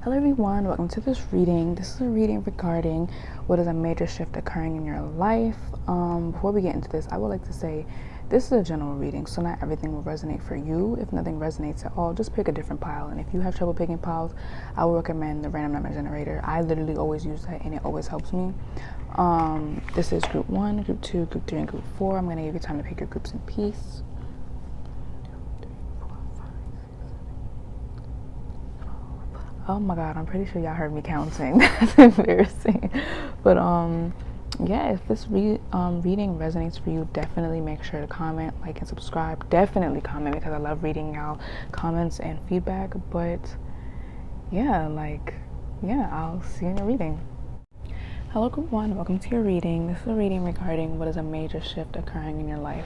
Hello everyone, welcome to this reading. This is a reading regarding what is a major shift occurring in your life. Before we get into this, I would like to say this is a general reading, so not everything will resonate for you. If nothing resonates at all, just pick a different pile. And if you have trouble picking piles, I would recommend the random number generator. I literally always use that and it always helps me. This is group 1, group 2, group 3, and group 4. I'm going to give you time to pick your groups in peace. Oh my god, I'm pretty sure y'all heard me counting. That's embarrassing. But yeah, if this reading resonates for you, definitely make sure to comment, like, and subscribe. Definitely comment because I love reading y'all comments and feedback. But yeah, I'll see you in the reading. Hello group 1, welcome to your reading. This is a reading regarding what is a major shift occurring in your life.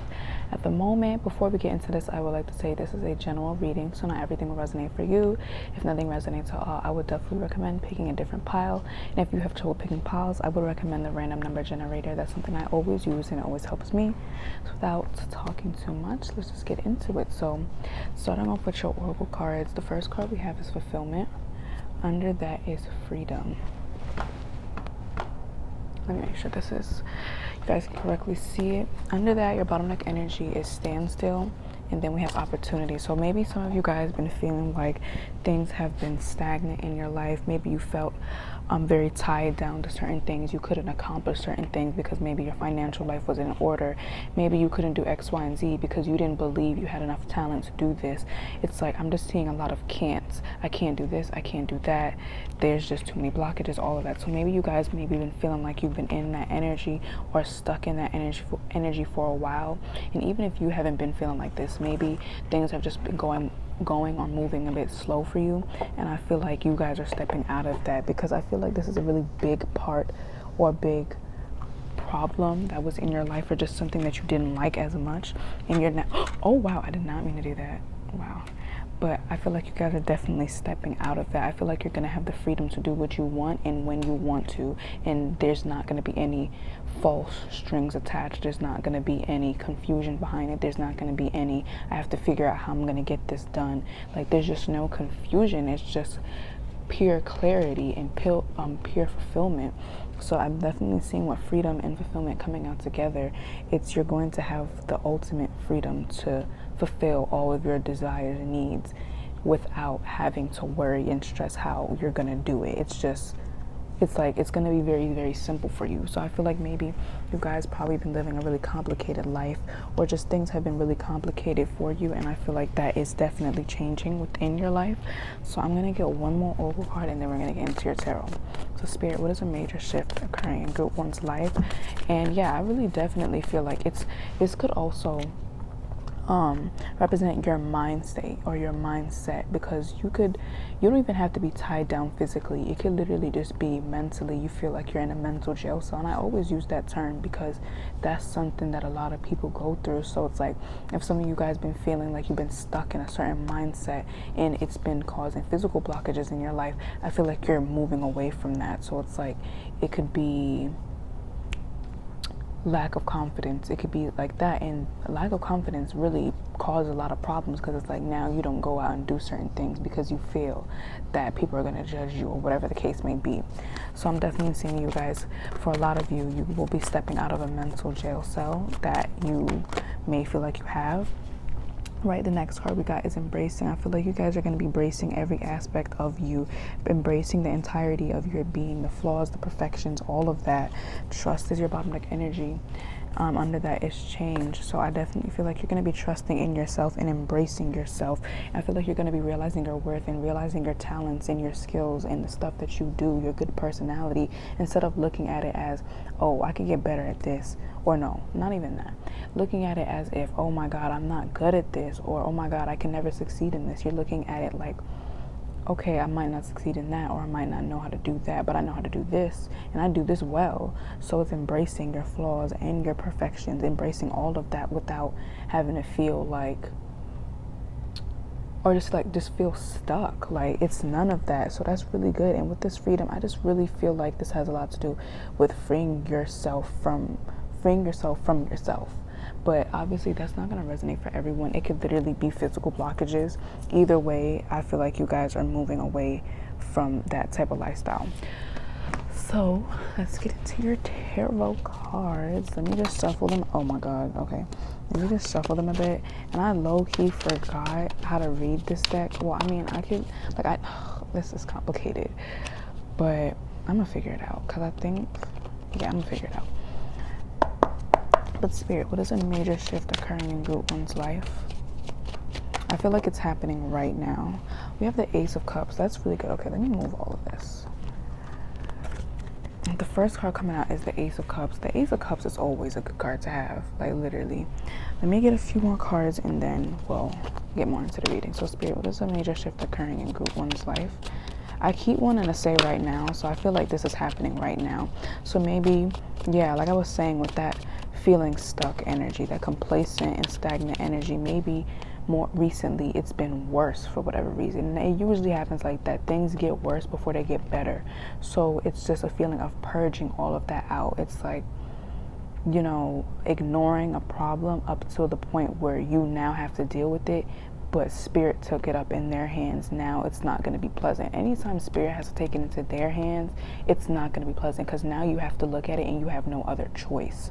At the moment, before we get into this, I would like to say this is a general reading, so not everything will resonate for you. If nothing resonates at all, I would definitely recommend picking a different pile. And if you have trouble picking piles, I would recommend the random number generator. That's something I always use and it always helps me. So without talking too much, let's just get into it. So starting off with your oracle cards, the first card we have is fulfillment. Under that is freedom. Let me make sure you guys can correctly see it. Under that, your bottom deck energy is standstill, and then we have opportunity. So maybe some of you guys have been feeling like things have been stagnant in your life. Maybe you felt very tied down to certain things. You couldn't accomplish certain things because maybe your financial life was in order. Maybe you couldn't do X, Y, and Z because you didn't believe you had enough talent to do this. It's like, I'm just seeing a lot of can'ts. I can't do this, I can't do that. There's just too many blockages, all of that. So maybe you guys maybe been feeling like you've been in that energy or stuck in that energy for a while. And even if you haven't been feeling like this, maybe things have just been going or moving a bit slow for you, and I feel like you guys are stepping out of that because I feel like this is a really big part or big problem that was in your life, or just something that you didn't like as much, and you're now, oh wow, I did not mean to do that, wow. But I feel like you guys are definitely stepping out of that. I feel like you're going to have the freedom to do what you want and when you want to. And there's not going to be any false strings attached. There's not going to be any confusion behind it. There's not going to be any, I have to figure out how I'm going to get this done. Like, there's just no confusion. It's just pure clarity and pure fulfillment. So I'm definitely seeing what freedom and fulfillment coming out together. You're going to have the ultimate freedom to fulfill all of your desires and needs without having to worry and stress how you're going to do it. It's going to be very, very simple for you. So I feel like maybe you guys probably been living a really complicated life, or just things have been really complicated for you, and I feel like that is definitely changing within your life. So I'm going to get one more oracle card and then we're going to get into your tarot. So Spirit, what is a major shift occurring in group 1's life? And yeah, I really definitely feel like this could also represent your mind state or your mindset, because you don't even have to be tied down physically. It could literally just be mentally. You feel like you're in a mental jail cell, and I always use that term because that's something that a lot of people go through. So it's like, if some of you guys been feeling like you've been stuck in a certain mindset and it's been causing physical blockages in your life, I feel like you're moving away from that. So it's like, it could be lack of confidence. It could be like that, and lack of confidence really causes a lot of problems, because it's like, now you don't go out and do certain things because you feel that people are going to judge you or whatever the case may be. So I'm definitely seeing you guys, for a lot of you, you will be stepping out of a mental jail cell that you may feel like you have. Right, the next card we got is embracing. I feel like you guys are going to be embracing every aspect of you, embracing the entirety of your being, the flaws, the perfections, all of that. Trust is your bottom deck energy. Under that is change. So I definitely feel like you're going to be trusting in yourself and embracing yourself. I feel like you're going to be realizing your worth and realizing your talents and your skills and the stuff that you do, your good personality, instead of looking at it as, oh, I could get better at this. Or no, not even that. Looking at it as if, oh my God, I'm not good at this, or oh my God, I can never succeed in this. You're looking at it like, okay, I might not succeed in that, or I might not know how to do that, but I know how to do this, and I do this well. So it's embracing your flaws and your perfections, embracing all of that without having to feel like, or just feel stuck. Like, it's none of that. So that's really good. And with this freedom, I just really feel like this has a lot to do with freeing yourself from yourself. But obviously that's not going to resonate for everyone. It could literally be physical blockages. Either way, I feel like you guys are moving away from that type of lifestyle. So let's get into your tarot cards. Let me just shuffle them. Oh my god, okay. Let me just shuffle them a bit. And I low-key forgot how to read this deck. Well, I mean, I could, like, this is complicated. But I'm gonna figure it out. Because I think, yeah, I'm gonna figure it out. But Spirit, what is a major shift occurring in group one's life? I feel like it's happening right now. We have the Ace of Cups. That's really good. Okay, let me move all of this. The first card coming out is the Ace of Cups. The Ace of Cups is always a good card to have, like literally. Let me get a few more cards and then we'll get more into the reading. So Spirit, what is a major shift occurring in group one's life? I keep wanting to say right now, so I feel like this is happening right now. So maybe, yeah, like I was saying with that feeling stuck energy, that complacent and stagnant energy, maybe more recently it's been worse for whatever reason. And it usually happens like that. Things get worse before they get better. So it's just a feeling of purging all of that out. It's like, you know, ignoring a problem up to the point where you now have to deal with it, but Spirit took it up in their hands. Now it's not going to be pleasant. Anytime Spirit has to take it into their hands, it's not going to be pleasant, because now you have to look at it and you have no other choice.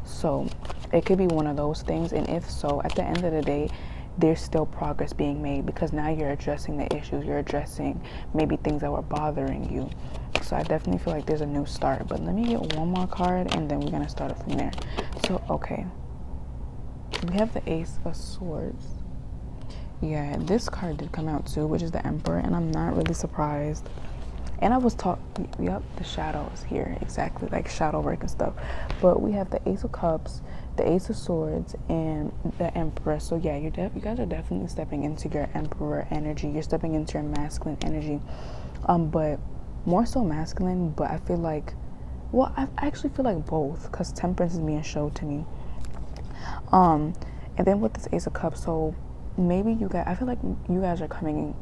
So it could be one of those things. And if so, at the end of the day, there's still progress being made, because now you're addressing the issues. You're addressing maybe things that were bothering you. So I definitely feel like there's a new start. But let me get one more card and then we're going to start it from there. So, okay. We have the Ace of Swords. Yeah, this card did come out too, which is the Emperor. And I'm not really surprised. And I was yep, the shadows here. Exactly, like shadow work and stuff. But we have the Ace of Cups, the Ace of Swords, and the Emperor. So yeah, you guys are definitely stepping into your Emperor energy. You're stepping into your masculine energy. But more so masculine, but I feel like, well, I actually feel like both, because Temperance is being showed to me. And then with this Ace of Cups, so maybe you guys, I feel like you guys are coming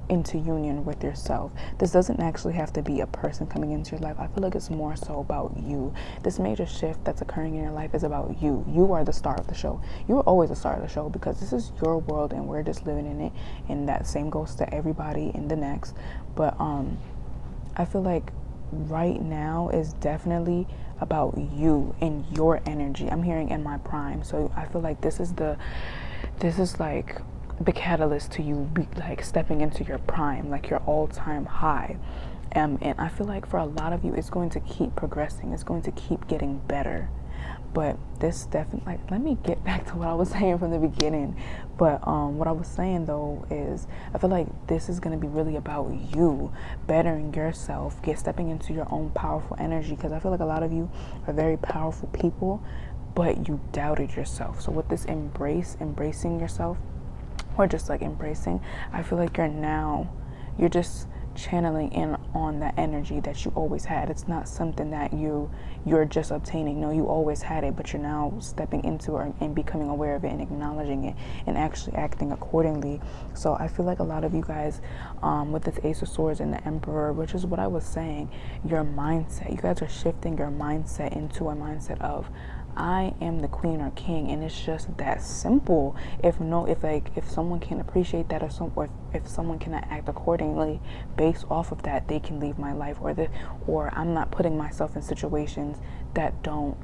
into union with yourself. This doesn't actually have to be a person coming into your life. I feel like it's more so about you. This major shift that's occurring in your life is about you. You are the star of the show. You are always the star of the show, because this is your world and we're just living in it, and that same goes to everybody in the next. But I feel like right now is definitely about you and your energy. I'm hearing in my prime. So I feel like this is like the catalyst to you like stepping into your prime, like your all-time high. And I feel like for a lot of you, it's going to keep progressing. It's going to keep getting better. But this definitely, like, let me get back to what I was saying from the beginning. But what I was saying though is, I feel like this is going to be really about you bettering yourself, stepping into your own powerful energy. Because I feel like a lot of you are very powerful people, but you doubted yourself. So with this embracing yourself, or just like embracing, I feel like you're just channeling in on that energy that you always had. It's not something that you're just obtaining. No, you always had it, but you're now stepping into it and becoming aware of it and acknowledging it and actually acting accordingly. So I feel like a lot of you guys, with this Ace of Swords and the Emperor, which is what I was saying, your mindset, you guys are shifting your mindset into a mindset of, I am the queen or king, and it's just that simple. If someone can appreciate that, or if someone cannot act accordingly based off of that, they can leave my life, or I'm not putting myself in situations that don't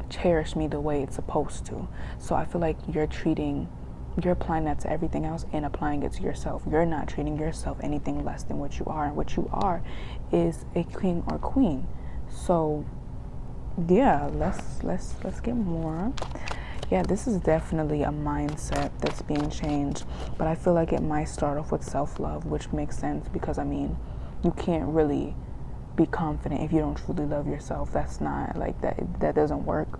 cherish me the way it's supposed to. So I feel like you're applying that to everything else and applying it to yourself. You're not treating yourself anything less than what you are, and what you are is a king or queen. So yeah, let's get more. Yeah, this is definitely a mindset that's being changed, but I feel like it might start off with self-love, which makes sense, because I mean, you can't really be confident if you don't truly love yourself. That's not like that doesn't work.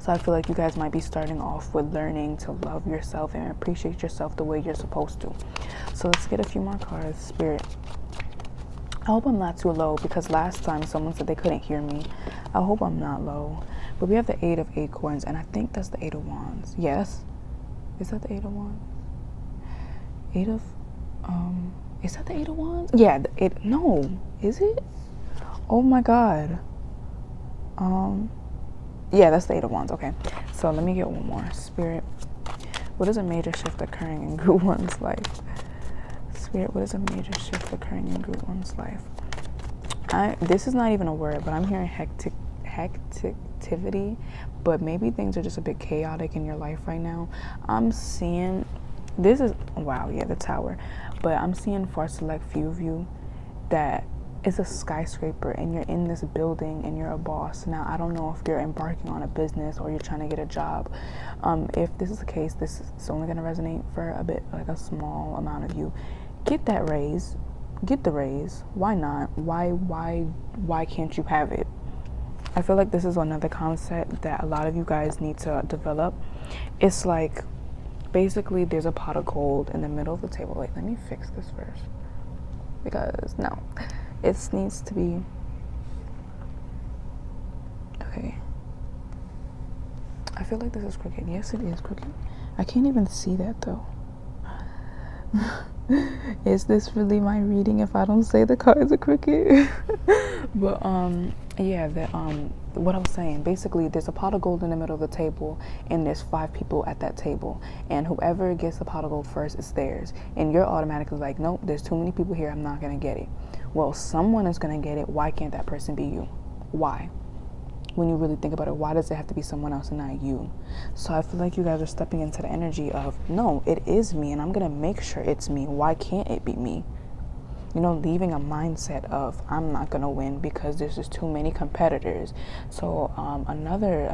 So I feel like you guys might be starting off with learning to love yourself and appreciate yourself the way you're supposed to. So let's get a few more cards. Spirit, I hope I'm not too low, because last time someone said they couldn't hear me. I hope I'm not low. But we have the Eight of Acorns, and I think that's the Eight of Wands. Yes. Is that the Eight of Wands? Is that the Eight of Wands? Yeah, no. Is it? Oh my God. Yeah, that's the Eight of Wands. Okay. So let me get one more. Spirit, what is a major shift occurring in group one's life? Spirit, what is a major shift occurring in group one's life? This is not even a word, but I'm hearing hecticity, but maybe things are just a bit chaotic in your life right now. I'm seeing, this is, wow, yeah, the Tower. But I'm seeing for a select few of you that it's a skyscraper and you're in this building and you're a boss. Now, I don't know if you're embarking on a business or you're trying to get a job. If this is the case, this is only going to resonate for a bit, like a small amount of you. Get that raise. Get the raise. Why not? Why can't you have it? I feel like this is another concept that a lot of you guys need to develop. It's like, basically, there's a pot of gold in the middle of the table. Wait, let me fix this first. Because, no. It needs to be... Okay. I feel like this is crooked. Yes, it is crooked. I can't even see that, though. Is this really my reading if I don't say the cards are crooked? But yeah, what I was saying, basically there's a pot of gold in the middle of the table and there's 5 people at that table, and whoever gets the pot of gold first is theirs, and you're automatically like, nope, there's too many people here, I'm not gonna get it. Well, someone is gonna get it. Why can't that person be you? Why? When you really think about it, why does it have to be someone else and not you? So I feel like you guys are stepping into the energy of, no, it is me, and I'm going to make sure it's me. Why can't it be me? You know, leaving a mindset of, I'm not going to win because there's just too many competitors. So another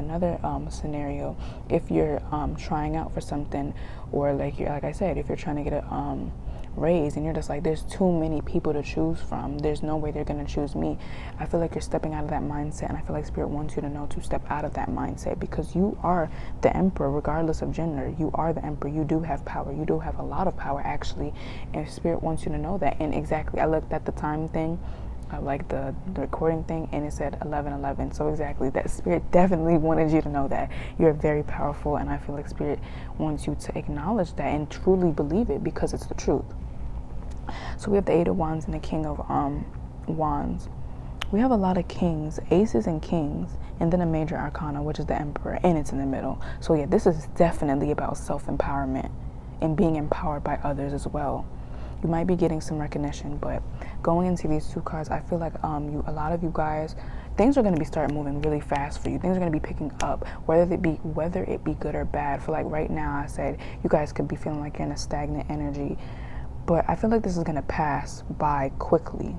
scenario, if you're trying out for something, or like I said, if you're trying to get a raise and you're just like, there's too many people to choose from, there's no way they're going to choose me. I feel like you're stepping out of that mindset, and I feel like Spirit wants you to know to step out of that mindset, because you are the emperor regardless of gender. You are the emperor. You do have power. You do have a lot of power, actually, and Spirit wants you to know that. And exactly, I looked at the time thing, like the recording thing, and it said 11:11. So exactly, that Spirit definitely wanted you to know that you're very powerful, and I feel like Spirit wants you to acknowledge that and truly believe it, because it's the truth. So we have the 8 of Wands and the King of Wands. We have a lot of kings, aces and kings, and then a major arcana, which is the Emperor, and it's in the middle. So yeah, this is definitely about self-empowerment and being empowered by others as well. You might be getting some recognition, but going into these 2 cards, I feel like a lot of you guys, things are going to be start moving really fast for you. Things are going to be picking up, whether it be good or bad. For like right now, I said you guys could be feeling like you're in a stagnant energy. But I feel like this is going to pass by quickly.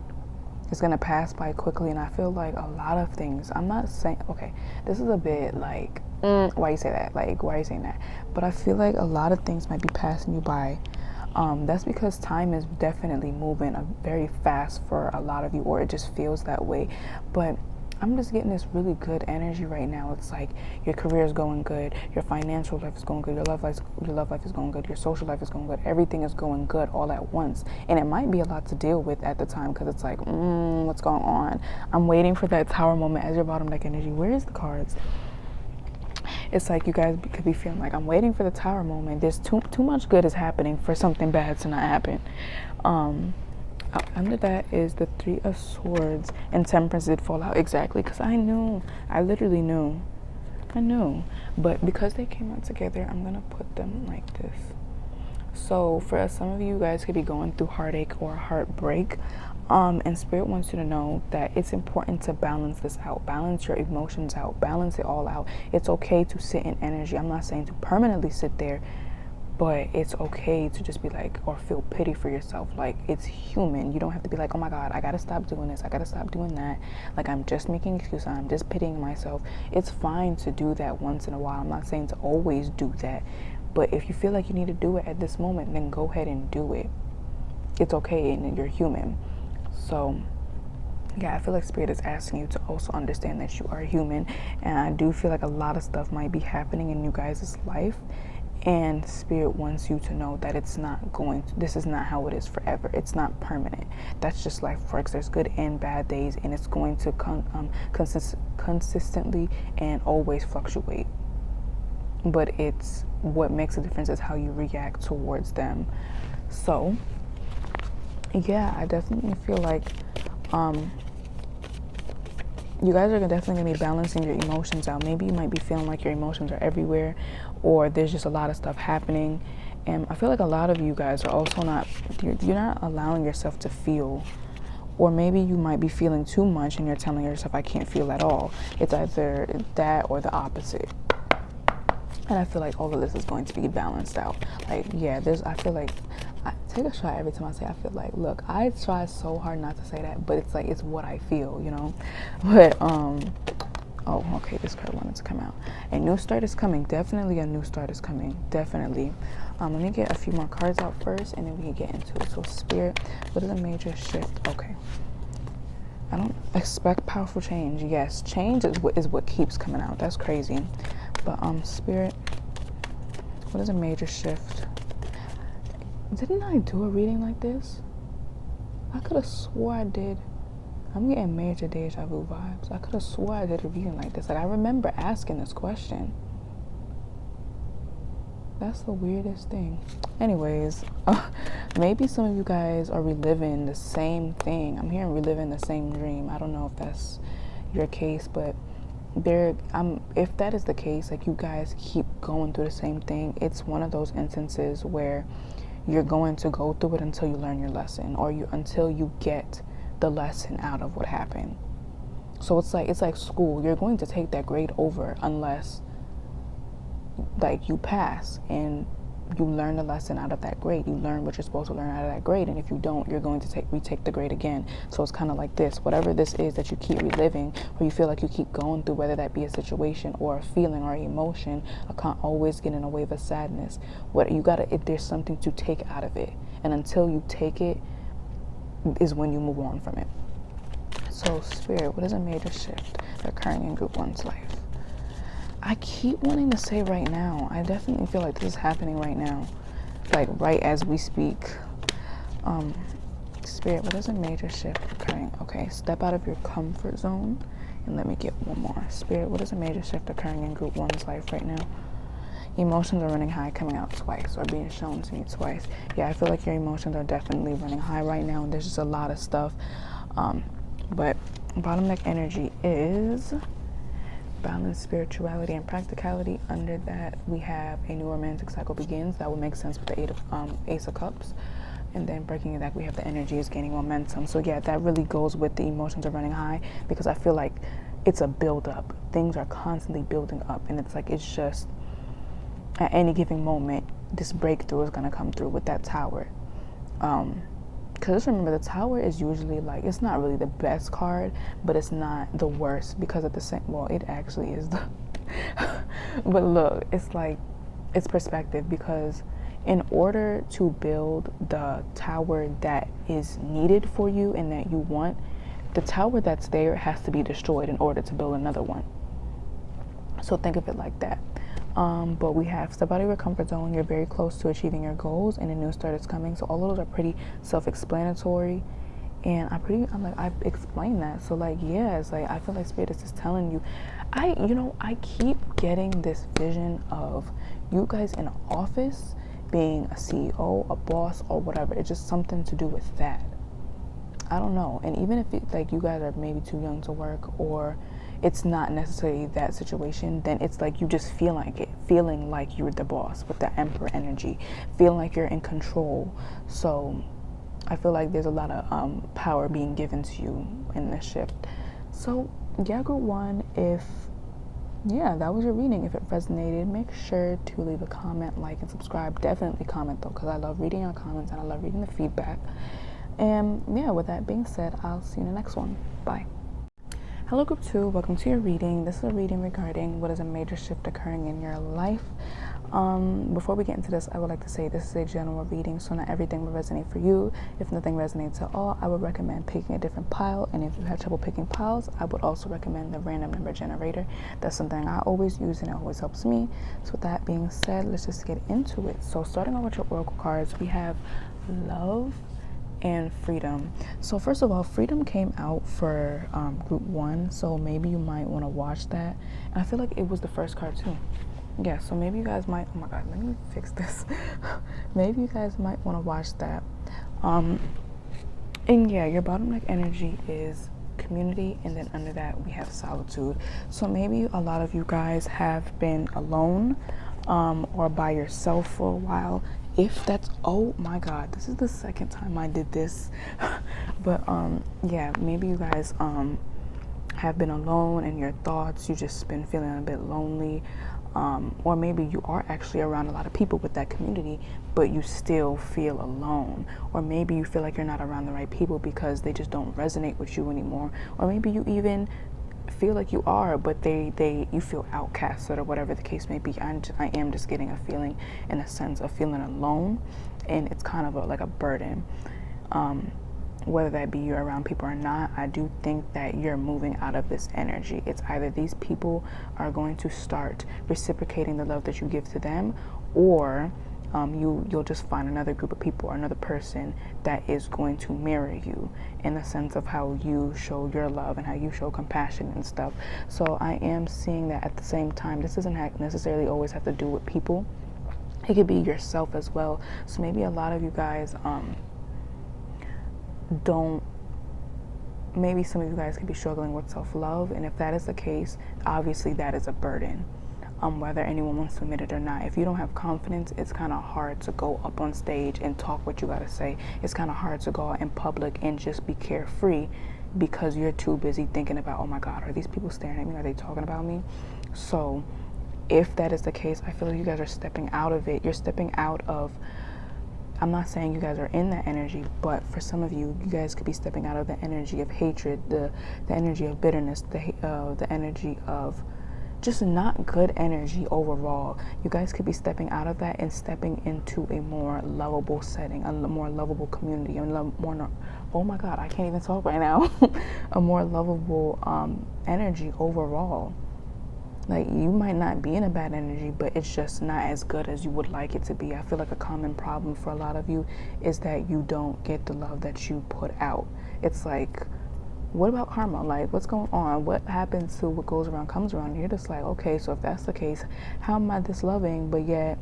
It's going to pass by quickly, and I feel like a lot of things, I'm not saying, okay, this is a bit like, why you say that? Like, why are you saying that? But I feel like a lot of things might be passing you by. That's because time is definitely moving very fast for a lot of you, or it just feels that way. But I'm just getting this really good energy right now. It's like your career is going good, your financial life is going good, your love life is going good, your social life is going good. Everything is going good all at once, and it might be a lot to deal with at the time, because it's like, what's going on? I'm waiting for that Tower moment as your bottom deck energy. Where is the cards? It's like you guys could be feeling like, I'm waiting for the Tower moment. There's too much good is happening for something bad to not happen. Under that is the 3 of Swords, and Temperance did fall out, exactly, because I literally knew. But because they came out together, I'm gonna put them like this. So for some of you guys could be going through heartache or heartbreak, and Spirit wants you to know that it's important to balance this out, balance your emotions out, balance it all out. It's okay to sit in energy. I'm not saying to permanently sit there, but it's okay to just be like, or feel pity for yourself. Like, it's human. You don't have to be like, oh my God, I gotta stop doing this, I gotta stop doing that. Like, I'm just making excuses, I'm just pitying myself. It's fine to do that once in a while. I'm not saying to always do that, but if you feel like you need to do it at this moment, then go ahead and do it. It's okay, and you're human. So yeah, I feel like Spirit is asking you to also understand that you are human, and I do feel like a lot of stuff might be happening in you guys' life, and Spirit wants you to know that it's not this is not how it is forever. It's not permanent. That's just life works. There's good and bad days, and it's going to consistently and always fluctuate. But it's what makes a difference is how you react towards them. So yeah, I definitely feel like you guys are definitely going to be balancing your emotions out. Maybe you might be feeling like your emotions are everywhere, or there's just a lot of stuff happening, And I feel like a lot of you guys are also not, you're not allowing yourself to feel. Or maybe you might be feeling too much and you're telling yourself, I can't feel at all. It's either that or the opposite. And I feel like all of this is going to be balanced out. Like, yeah, I feel like, I take a shot every time I say I feel like. Look, I try so hard not to say that, but it's like, it's what I feel, you know? But, oh, okay, this card wanted to come out. A new start is coming. Definitely a new start is coming. Definitely. Let me get a few more cards out first, and then we can get into it. So, Spirit, what is a major shift? Okay. I don't expect powerful change. Yes, change is what keeps coming out. That's crazy. But, Spirit, what is a major shift? Didn't I do a reading like this? I could have swore I did. I'm getting major deja vu vibes. I could have swore I did a reading like this. Like, I remember asking this question. That's the weirdest thing. Anyways, maybe some of you guys are reliving the same thing. I'm hearing reliving the same dream. I don't know if that's your case, but if that is the case, like, you guys keep going through the same thing. It's one of those instances where you're going to go through it until you learn your lesson, or until you get the lesson out of what happened. So it's like school. You're going to take that grade over unless, like, you pass and you learn the lesson out of that grade. You learn what you're supposed to learn out of that grade, and if you don't, you're going to retake the grade again. So it's kind of like this. Whatever this is that you keep reliving, or you feel like you keep going through, whether that be a situation or a feeling or an emotion, I can't always get in a wave of sadness. There's something to take out of it, and until you take it is when you move on from it. So, Spirit, what is a major shift occurring in Group 1's life? I keep wanting to say right now. I definitely feel like this is happening right now, like right as we speak. Spirit, what is a major shift occurring? Okay, step out of your comfort zone, and let me get one more. Spirit, what is a major shift occurring in Group 1's life right now? Emotions are running high, coming out twice, or being shown to me twice. Yeah, I feel like your emotions are definitely running high right now. There's just a lot of stuff. But bottom neck energy is balance, spirituality, and practicality. Under that, we have a new romantic cycle begins. That would make sense with the Ace of Cups. And then breaking it back, we have the energy is gaining momentum. So yeah, that really goes with the emotions are running high, because I feel like it's a build-up. Things are constantly building up, and it's like, it's just at any given moment, this breakthrough is going to come through with that Tower. Because just remember, the Tower is usually like, it's not really the best card, but it's not the worst, because at the same, well, it actually is the but look, it's like, it's perspective, because in order to build the Tower that is needed for you and that you want, the Tower that's there has to be destroyed in order to build another one. So think of it like that. But we have step out of your comfort zone. You're very close to achieving your goals, and a new start is coming. So all of those are pretty self-explanatory, and I've explained that. So like, yeah, it's like, I feel like Spirit is just telling you. I keep getting this vision of you guys in an office being a CEO, a boss, or whatever. It's just something to do with that. I don't know. And even if like you guys are maybe too young to work, or it's not necessarily that situation, then it's like you just feel like it, feeling like you're the boss with that Emperor energy, feeling like you're in control. So I feel like there's a lot of power being given to you in this shift. So yeah, Group 1, that was your reading. If it resonated, make sure to leave a comment, like, and subscribe. Definitely comment though, because I love reading your comments and I love reading the feedback. And yeah, with that being said, I'll see you in the next one. Bye. Hello Group 2, welcome to your reading. This is a reading regarding what is a major shift occurring in your life. Before we get into this, I would like to say this is a general reading, so not everything will resonate for you. If nothing resonates at all, I would recommend picking a different pile, and if you have trouble picking piles, I would also recommend the random number generator. That's something I always use, and it always helps me. So with that being said, let's just get into it. So starting off with your oracle cards, we have love and freedom. So first of all, freedom came out for Group 1, so maybe you might want to watch that. And I feel like it was the first card too. Yeah, so maybe you guys might, oh my god, let me fix this. Maybe you guys might want to watch that. And yeah, your bottom neck energy is community, and then under that we have solitude. So maybe a lot of you guys have been alone or by yourself for a while, if that's, oh my god, this is the second time I did this. But yeah, maybe you guys have been alone in your thoughts. You just been feeling a bit lonely, or maybe you are actually around a lot of people with that community, but you still feel alone. Or maybe you feel like you're not around the right people because they just don't resonate with you anymore. Or maybe you even feel like you are, but you feel outcasted, or whatever the case may be. I am just getting a feeling, in a sense of feeling alone, and it's kind of like a burden. Whether that be you're around people or not, I do think that you're moving out of this energy. It's either these people are going to start reciprocating the love that you give to them, or you'll just find another group of people or another person that is going to mirror you in the sense of how you show your love and how you show compassion and stuff. So I am seeing that at the same time. This doesn't necessarily always have to do with people. It could be yourself as well. So maybe a lot of you guys maybe some of you guys could be struggling with self-love, and if that is the case, obviously that is a burden. Whether anyone wants to admit it or not, if you don't have confidence, it's kind of hard to go up on stage and talk what you got to say. It's kind of hard to go out in public and just be carefree because you're too busy thinking about, oh my god, are these people staring at me? Are they talking about me? So if that is the case, I feel like you guys are stepping out of it. You're stepping out of, I'm not saying you guys are in that energy, but for some of you, you guys could be stepping out of the energy of hatred, the energy of bitterness, the energy of just not good energy overall. You guys could be stepping out of that and stepping into a more lovable setting, a more lovable community, oh my god, I can't even talk right now. A more lovable energy overall. Like, you might not be in a bad energy, but it's just not as good as you would like it to be. I feel like a common problem for a lot of you is that you don't get the love that you put out. It's like, what about karma? Like, what's going on? What happens to what goes around comes around? And you're just like, okay, so if that's the case, how am I this loving, but yet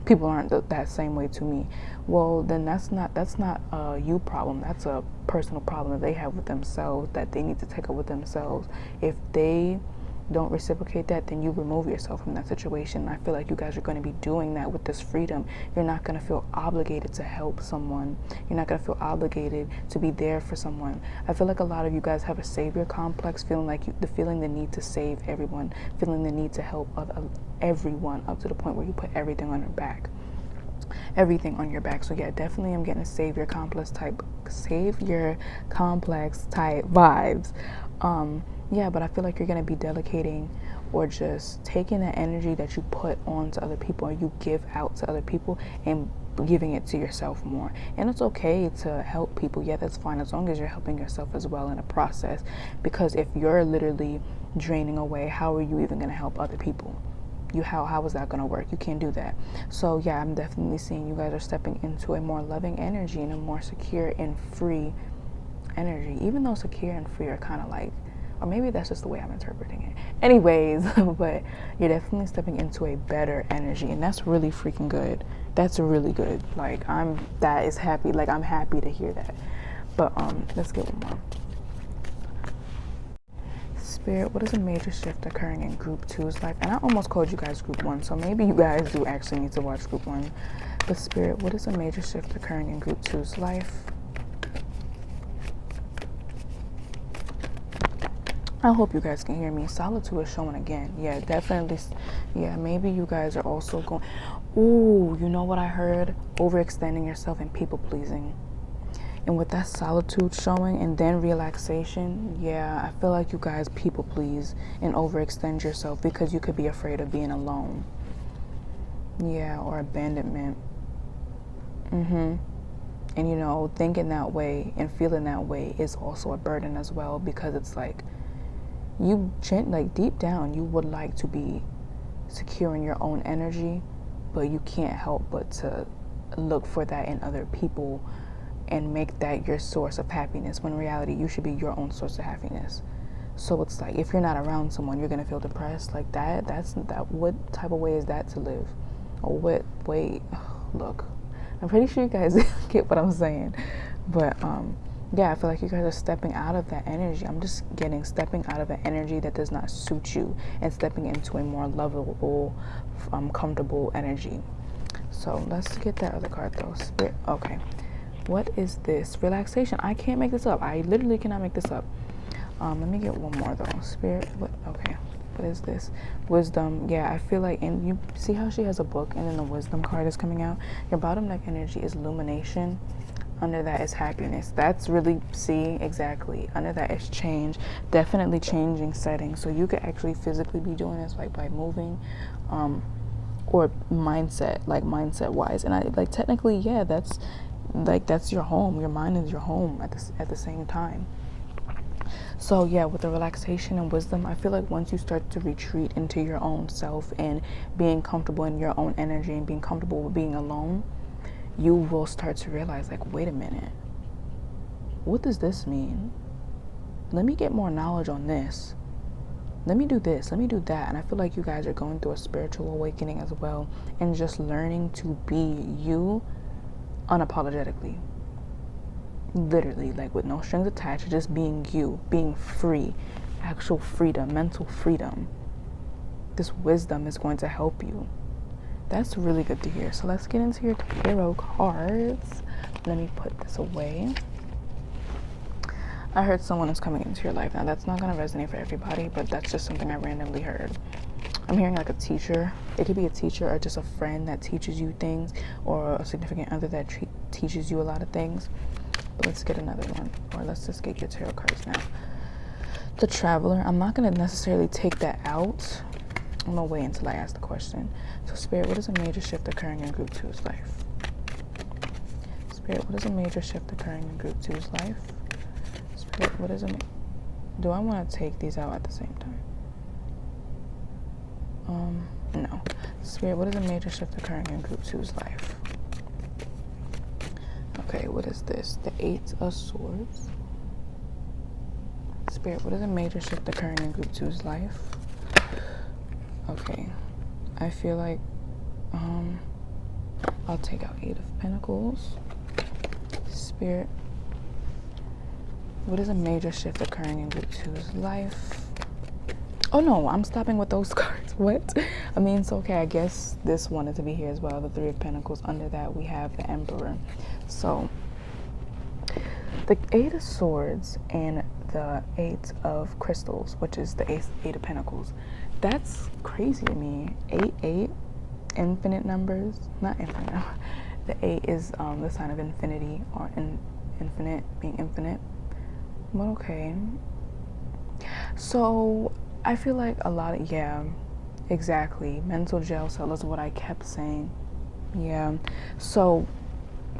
people aren't that same way to me? Well, then that's not a you problem. That's a personal problem that they have with themselves, that they need to take up with themselves. If they don't reciprocate that, then you remove yourself from that situation. I feel like you guys are going to be doing that with this freedom. You're not going to feel obligated to help someone. You're not going to feel obligated to be there for someone. I feel like a lot of you guys have a savior complex, feeling like feeling the need to save everyone, feeling the need to help everyone, up to the point where you put everything on your back. So yeah, definitely I'm getting a savior complex type vibes. Yeah, but I feel like you're going to be delegating, or just taking that energy that you put on to other people, or you give out to other people, and giving it to yourself more. And it's okay to help people. Yeah, that's fine, as long as you're helping yourself as well in a process. Because if you're literally draining away, how are you even going to help other people? How is that going to work? You can't do that. So yeah, I'm definitely seeing you guys are stepping into a more loving energy and a more secure and free energy. Even though secure and free are kind of like, or maybe that's just the way I'm interpreting it. Anyways, but you're definitely stepping into a better energy, and that's really freaking good. That's really good. Like, I'm happy to hear that. But let's get one more. Spirit, what is a major shift occurring in Group 2's life? And I almost called you guys Group 1, so maybe you guys do actually need to watch Group 1. But Spirit, what is a major shift occurring in Group 2's life? I hope you guys can hear me. Solitude is showing again. Yeah, definitely. Yeah, maybe you guys are also going, ooh, you know what I heard? Overextending yourself and people pleasing. And with that solitude showing and then relaxation, yeah, I feel like you guys people please and overextend yourself because you could be afraid of being alone. Yeah, or abandonment. And you know, thinking that way and feeling that way is also a burden as well, because it's like, deep down, you would like to be secure in your own energy, but you can't help but to look for that in other people and make that your source of happiness, when in reality, you should be your own source of happiness. So it's like, if you're not around someone, you're going to feel depressed like that. What type of way is that to live? Or what way? Look, I'm pretty sure you guys get what I'm saying. But, yeah, I feel like you guys are stepping out of that energy. I'm just stepping out of an energy that does not suit you and stepping into a more lovable, comfortable energy. So let's get that other card though. Spirit. Okay. What is this? Relaxation. I can't make this up. I literally cannot make this up. Let me get one more though. Spirit. What? Okay. What is this? Wisdom. Yeah, I feel like, and you see how she has a book and then the wisdom card is coming out. Your bottom neck energy is illumination. Under that is happiness. That's really, see, exactly. Under that is change. Definitely changing settings. So you could actually physically be doing this, like by moving, or mindset, like mindset wise. And I like technically, yeah, that's your home. Your mind is your home at the same time. So yeah, with the relaxation and wisdom, I feel like once you start to retreat into your own self and being comfortable in your own energy and being comfortable with being alone, you will start to realize, like, wait a minute, what does this mean? Let me get more knowledge on this. Let me do this, let me do that. And I feel like you guys are going through a spiritual awakening as well, and just learning to be you unapologetically. Literally, like with no strings attached, just being you, being free, actual freedom, mental freedom. This wisdom is going to help you. That's really good to hear. So let's get into your tarot cards. Let me put this away. I heard someone is coming into your life. Now that's not going to resonate for everybody, but that's just something I randomly heard. I'm hearing like a teacher. It could be a teacher or just a friend that teaches you things, or a significant other that teaches you a lot of things. But let's get another one, or let's just get your tarot cards now. The Traveler. I'm not going to necessarily take that out. I'm going to wait until I ask the question. So Spirit, what is a major shift occurring in Group 2's life? Spirit, what is a major shift occurring in Group 2's life? Spirit, what is do I want to take these out at the same time? No. Spirit, what is a major shift occurring in Group 2's life? Okay, what is this? The Eight of Swords. Spirit, what is a major shift occurring in Group 2's life? Okay, I feel like I'll take out Eight of Pentacles. Spirit, what is a major shift occurring in Group 2's life? Oh no, I'm stopping with those cards. What? I mean, it's okay. I guess this wanted to be here as well. The Three of Pentacles. Under that, we have the Emperor. So, the Eight of Swords and the Eight of Crystals, which is the Eight of Pentacles. That's crazy to me. 8, infinite numbers. Not infinite. No. The 8 is the sign of infinity, or infinite, being infinite. But okay. So I feel like a lot of, yeah, exactly. Mental jail cell is what I kept saying. Yeah. So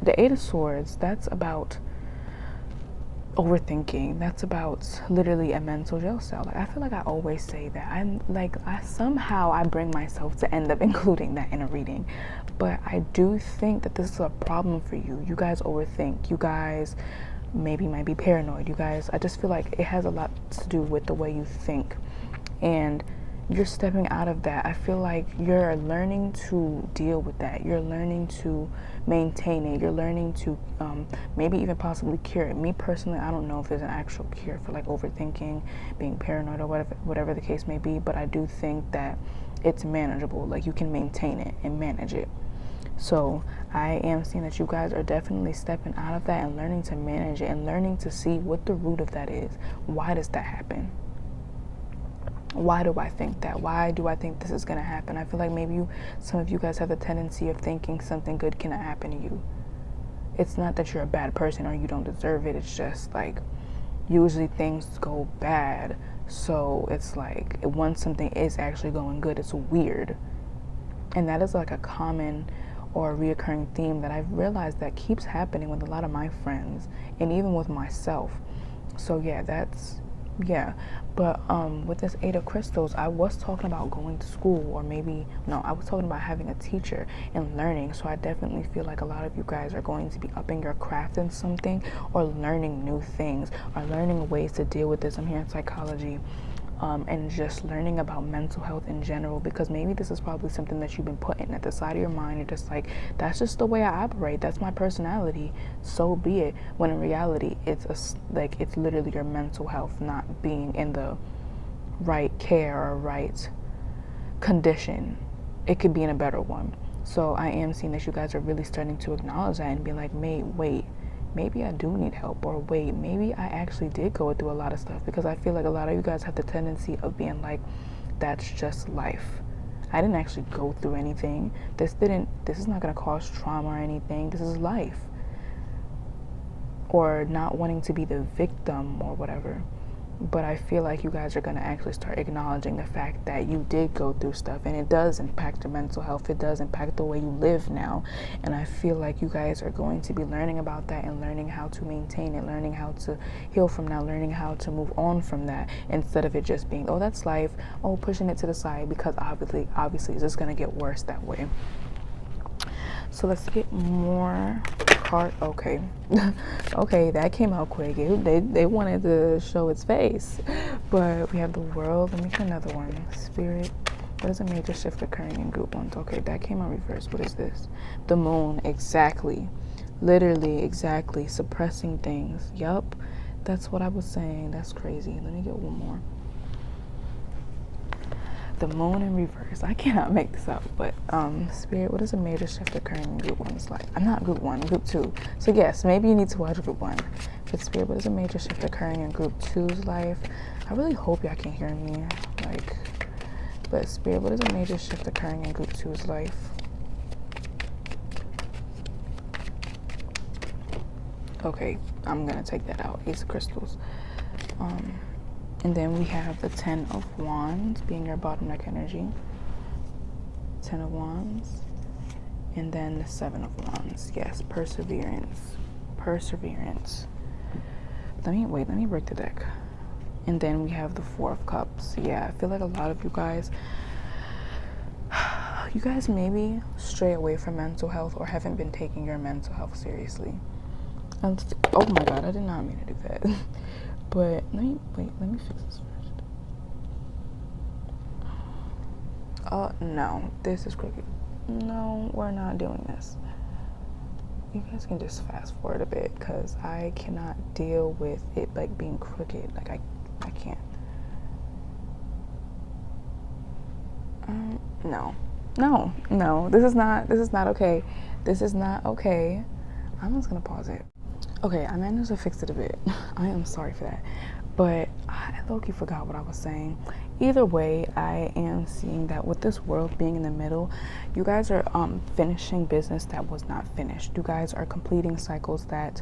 the Eight of Swords, that's about overthinking. That's about literally a mental jail cell. Like, I feel like I always say that. Somehow I bring myself to end up including that in a reading. But I do think that this is a problem for you. You guys overthink. You guys maybe might be paranoid. You guys, I just feel like it has a lot to do with the way you think. And you're stepping out of that. I feel like you're learning to deal with that. You're learning to maintain it. You're learning to maybe even possibly cure it. Me personally, I don't know if there's an actual cure for like overthinking, being paranoid, or whatever the case may be, but I do think that it's manageable. Like, you can maintain it and manage it. So I am seeing that you guys are definitely stepping out of that and learning to manage it and learning to see what the root of that is. Why does that happen? Why do I think that? Why do I think this is going to happen? I feel like maybe some of you guys have the tendency of thinking something good cannot happen to you. It's not that you're a bad person or you don't deserve it. It's just like usually things go bad. So it's like once something is actually going good, it's weird. And that is like a common or a reoccurring theme that I've realized that keeps happening with a lot of my friends and even with myself. So yeah, but with this Eight of Crystals, I was talking about going to school, or maybe no, I was talking about having a teacher and learning. So I definitely feel like a lot of you guys are going to be upping your craft in something, or learning new things, or learning ways to deal with this. I'm here in psychology, and just learning about mental health in general, because maybe this is probably something that you've been putting at the side of your mind. You're just like, that's just the way I operate, that's my personality, so be it. When in reality, it's literally your mental health not being in the right care or right condition. It could be in a better one. So I am seeing that you guys are really starting to acknowledge that and be like, wait, maybe I do need help, or wait, maybe I actually did go through a lot of stuff. Because I feel like a lot of you guys have the tendency of being like, that's just life. I didn't actually go through anything. This is not going to cause trauma or anything. This is life. Or not wanting to be the victim or whatever. But I feel like you guys are going to actually start acknowledging the fact that you did go through stuff, and it does impact your mental health. It does impact the way you live now. And I feel like you guys are going to be learning about that and learning how to maintain it, learning how to heal from that, learning how to move on from that, instead of it just being, oh, that's life, oh, pushing it to the side, because obviously it's just going to get worse that way. So let's get more card. Okay. Okay, that came out quick. They wanted to show its face. But we have the world. Let me get another one. Spirit. What is a major shift occurring in group ones? Okay, that came out reversed. What is this? The moon. Exactly. Literally, exactly. Suppressing things. Yup. That's what I was saying. That's crazy. Let me get one more. The moon in reverse. I cannot make this up, but Spirit, what is a major shift occurring in group one's life? I'm not group one, group two. So yes, maybe you need to watch group one. But Spirit, what is a major shift occurring in group two's life? I really hope y'all can hear me. But Spirit, what is a major shift occurring in group two's life? Okay, I'm gonna take that out. Ace of Crystals. And then we have the 10 of Wands being your bottom neck energy. 10 of Wands. And then the 7 of Wands. Yes, perseverance. Perseverance. Let me break the deck. And then we have the 4 of Cups. Yeah, I feel like a lot of you guys maybe stray away from mental health or haven't been taking your mental health seriously. Oh my God, I did not mean to do that. But let me fix this first. No, this is crooked. No, we're not doing this. You guys can just fast forward a bit, because I cannot deal with it like being crooked. Like I can't. No, this is not okay. This is not okay. I'm just gonna pause it. Okay, I managed to fix it a bit. I am sorry for that. But I low-key forgot what I was saying. Either way, I am seeing that with this world being in the middle, you guys are finishing business that was not finished. You guys are completing cycles that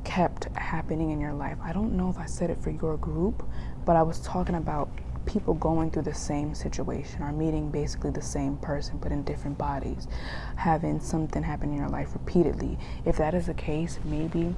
kept happening in your life. I don't know if I said it for your group, but I was talking about people going through the same situation or meeting basically the same person but in different bodies, having something happen in your life repeatedly. If that is the case, maybe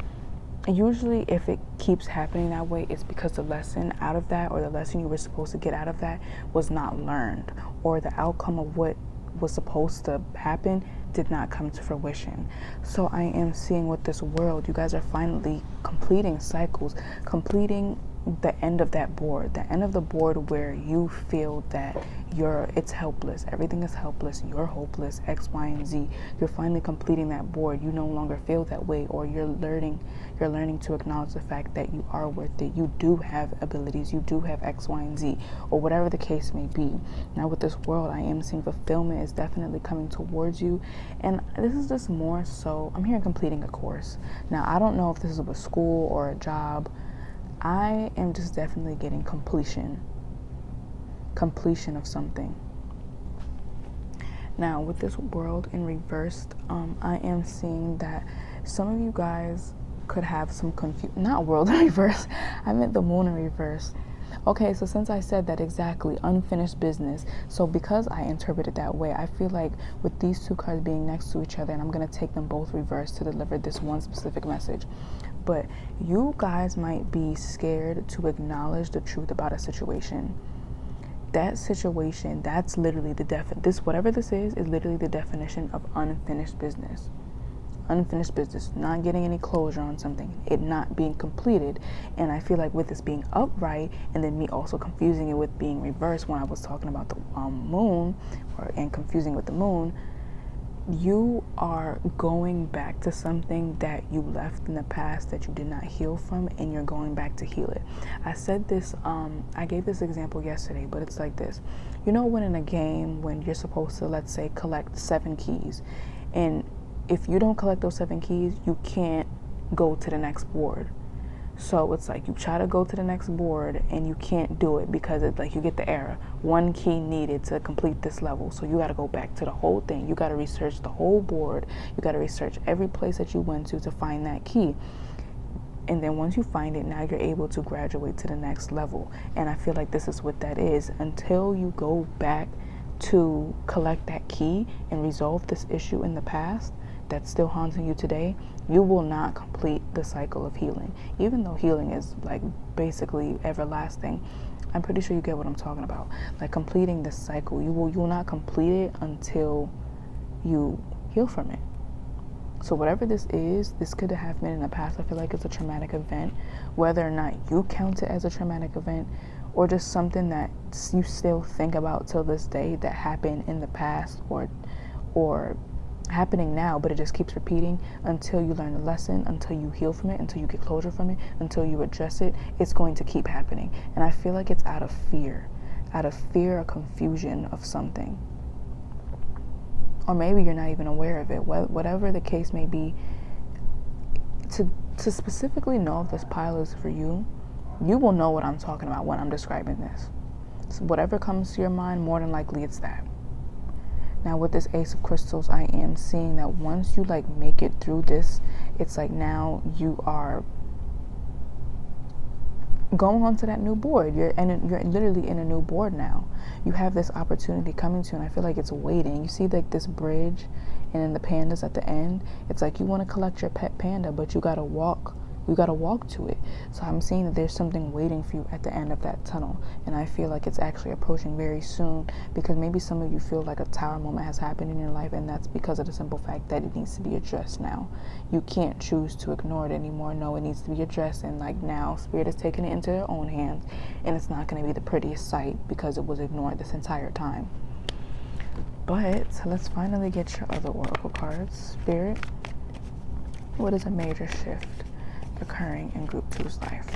usually if it keeps happening that way, it's because the lesson out of that, or the lesson you were supposed to get out of that, was not learned, or the outcome of what was supposed to happen did not come to fruition. So I am seeing with this world, you guys are finally completing cycles, completing the end of that board, the end of the board where you feel that it's helpless, everything is helpless, you're hopeless, X, Y, and Z. You're finally completing that board. You no longer feel that way, or you're learning to acknowledge the fact that you are worth it. You do have abilities, you do have X, Y, and Z, or whatever the case may be. Now with this world, I am seeing fulfillment is definitely coming towards you, and this is just more so, I'm hearing completing a course. Now I don't know if this is a school or a job. I am just definitely getting completion of something. Now with this world in reversed, I am seeing that some of you guys could have some not world in reverse, I meant the moon in reverse. Okay, so since I said that, exactly, unfinished business, so because I interpreted that way, I feel like with these two cards being next to each other, and I'm going to take them both reversed to deliver this one specific message, but you guys might be scared to acknowledge the truth about a situation. That situation, that's literally whatever this is literally the definition of unfinished business. Unfinished business, not getting any closure on something, it not being completed. And I feel like with this being upright, and then me also confusing it with being reversed when I was talking about the moon, and confusing with the moon, you are going back to something that you left in the past that you did not heal from, and you're going back to heal it. I said this, I gave this example yesterday, but it's like this. You know, when in a game, when you're supposed to, let's say, collect 7 keys, and if you don't collect those 7 keys, you can't go to the next board. So it's like you try to go to the next board and you can't do it because it's like you get the error. 1 key needed to complete this level. So you got to go back to the whole thing. You got to research the whole board. You got to research every place that you went to find that key. And then once you find it, now you're able to graduate to the next level. And I feel like this is what that is. Until you go back to collect that key and resolve this issue in the past that's still haunting you today, you will not complete the cycle of healing. Even though healing is like basically everlasting, I'm pretty sure you get what I'm talking about. Like completing this cycle, you will not complete it until you heal from it. So whatever this is, this could have happened in the past. I feel like it's a traumatic event, whether or not you count it as a traumatic event or just something that you still think about till this day that happened in the past or happening now, but it just keeps repeating until you learn the lesson, until you heal from it, until you get closure from it, until you address it. It's going to keep happening. And I feel like it's out of fear or confusion of something. Or maybe you're not even aware of it. Whatever the case may be, to specifically know if this pile is for you, you will know what I'm talking about when I'm describing this. So whatever comes to your mind, more than likely it's that. Now with this Ace of Crystals, I am seeing that once you like make it through this, it's like now you are going on to that new board. You're literally in a new board now. You have this opportunity coming to you, and I feel like it's waiting. You see like this bridge and then the pandas at the end. It's like you want to collect your pet panda, but you gotta walk to it. So I'm seeing that there's something waiting for you at the end of that tunnel, and I feel like it's actually approaching very soon, because maybe some of you feel like a tower moment has happened in your life, and that's because of the simple fact that it needs to be addressed now. You can't choose to ignore it anymore. No, it needs to be addressed, and like now Spirit is taking it into their own hands, and it's not going to be the prettiest sight because it was ignored this entire time. But let's finally get your other oracle cards. Spirit, what is a major shift occurring in Group 2's life?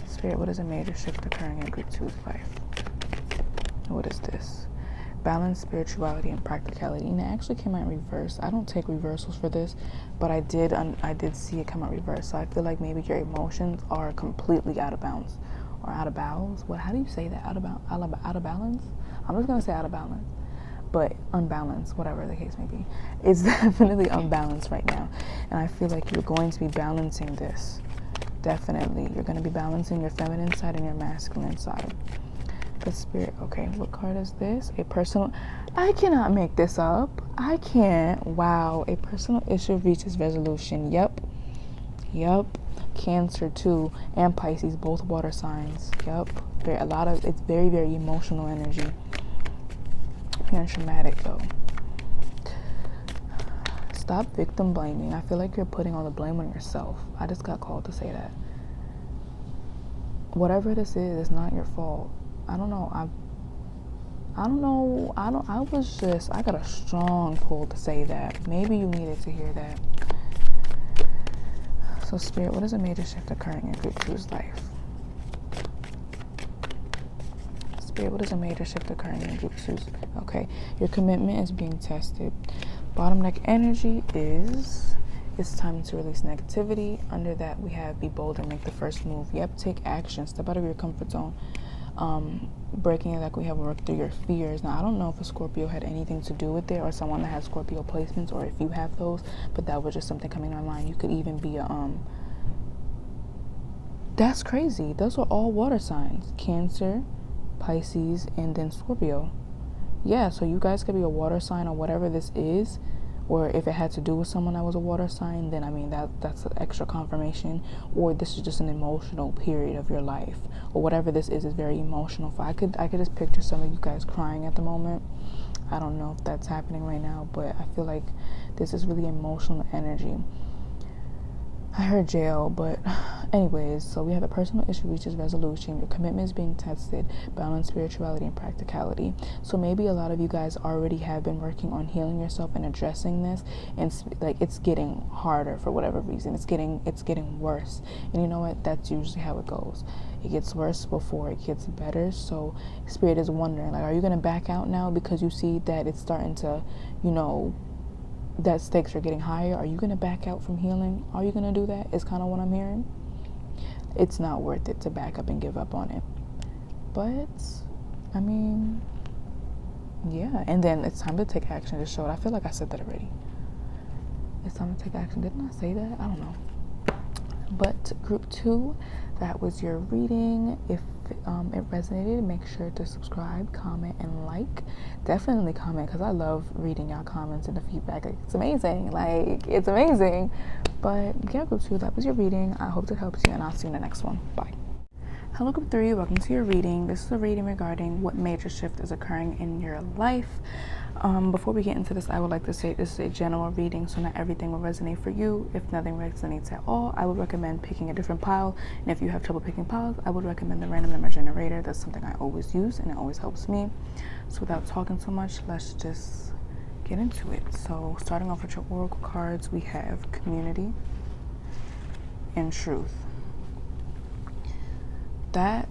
Spirit, what is a major shift occurring in Group 2's life? What is this? Balance, spirituality, and practicality. And it actually came out in reverse. I don't take reversals for this, but I did see it come out reverse. So I feel like maybe your emotions are completely out of bounds or out of balance. How do you say that? Out of balance? I'm just gonna say out of balance. But unbalanced, whatever the case may be. It's definitely unbalanced right now. And I feel like you're going to be balancing this. Definitely. You're going to be balancing your feminine side and your masculine side. The Spirit, okay, what card is this? A personal, I cannot make this up. I can't. Wow. A personal issue reaches resolution. Yep. Cancer too, and Pisces, both water signs. Yep. It's very, very emotional energy. You're traumatic though. Stop victim blaming. I feel like you're putting all the blame on yourself. I just got called to say that. Whatever this is, it's not your fault. I don't know. I got a strong pull to say that. Maybe you needed to hear that. So Spirit, what is a major shift occurring in Group 2's life? Spirit, what is a major shift occurring in Group 2's? Okay, your commitment is being tested. Bottom neck energy is, it's time to release negativity. Under that, we have be bold and make the first move. Yep, take action. Step out of your comfort zone. Breaking it, like we have worked through your fears. Now, I don't know if a Scorpio had anything to do with it, or someone that has Scorpio placements, or if you have those, but that was just something coming to my mind. You could even be that's crazy. Those are all water signs. Cancer, Pisces, and then Scorpio. Yeah, so you guys could be a water sign or whatever this is, or if it had to do with someone that was a water sign, then I mean that's an extra confirmation. Or this is just an emotional period of your life, or whatever this is very emotional. I could just picture some of you guys crying at the moment. I don't know if that's happening right now, but I feel like this is really emotional energy. I heard jail, but Anyways, so we have a personal issue reaches resolution. Your commitment is being tested, balance spirituality and practicality. So maybe a lot of you guys already have been working on healing yourself and addressing this, and like it's getting harder for whatever reason. It's getting worse. And you know what? That's usually how it goes. It gets worse before it gets better. So Spirit is wondering, like, are you gonna back out now because you see that it's starting to, that stakes are getting higher? Are you gonna back out from healing? Are you gonna do that? Is kind of what I'm hearing. It's not worth it to back up and give up on it. But, I mean, yeah. And then it's time to take action to show it. I feel like I said that already. It's time to take action. Didn't I say that? I don't know. But group 2, that was your reading. If it resonated, make sure to subscribe, comment, and like. Definitely comment, because I love reading y'all comments and the feedback. Like, it's amazing. It's amazing. But yeah, group 2, that was your reading. I hope it helps you, and I'll see you in the next one. Bye. Hello, group 3. Welcome to your reading. This is a reading regarding what major shift is occurring in your life. Before we get into this, I would like to say this is a general reading, so not everything will resonate for you. If nothing resonates at all, I would recommend picking a different pile. And if you have trouble picking piles, I would recommend the random number generator. That's something I always use, and it always helps me. So without talking so much, let's just get into it. So starting off with your oracle cards, we have community and truth.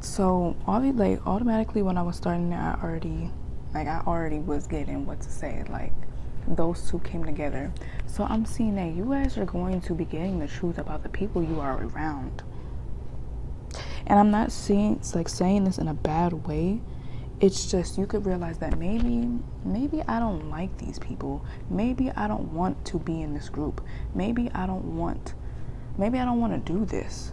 So automatically when I was starting it, I already was getting what to say. Like, those two came together. So I'm seeing that you guys are going to be getting the truth about the people you are around. And I'm not saying this in a bad way. It's just, you could realize that maybe I don't like these people. Maybe I don't want to be in this group. Maybe I don't want to do this.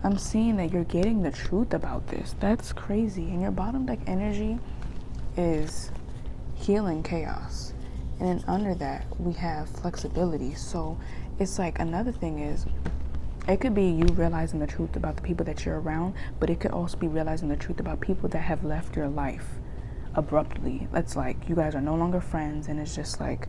I'm seeing that you're getting the truth about this. That's crazy. And your bottom deck energy is healing chaos. And then under that, we have flexibility. So it's like, another thing is, it could be you realizing the truth about the people that you're around, but it could also be realizing the truth about people that have left your life abruptly. It's like, you guys are no longer friends, and it's just like,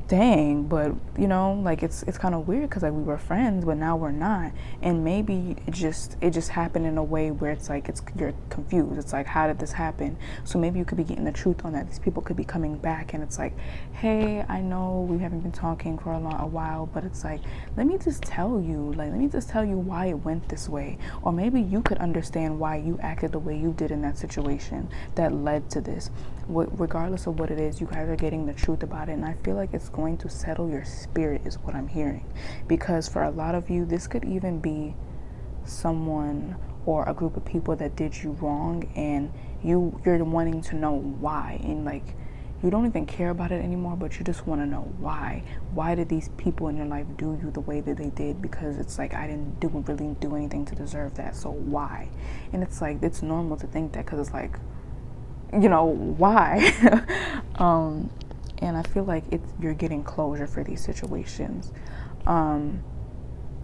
dang, but it's kind of weird, because like, we were friends, but now we're not. And maybe it just happened in a way where it's like, you're confused. It's like, how did this happen? So maybe you could be getting the truth on that. These people could be coming back, and it's like, hey, I know we haven't been talking for a while, but it's like, let me just tell you why it went this way. Or maybe you could understand why you acted the way you did in that situation that led to this. Regardless of what it is, you guys are getting the truth about it, and I feel like it's going to settle your spirit, is what I'm hearing. Because for a lot of you, this could even be someone or a group of people that did you wrong, and you're wanting to know why, and like, you don't even care about it anymore, but you just want to know why did these people in your life do you the way that they did? Because it's like, I didn't really do anything to deserve that, so why? And it's like, it's normal to think that, because it's like, why? And I feel like you're getting closure for these situations.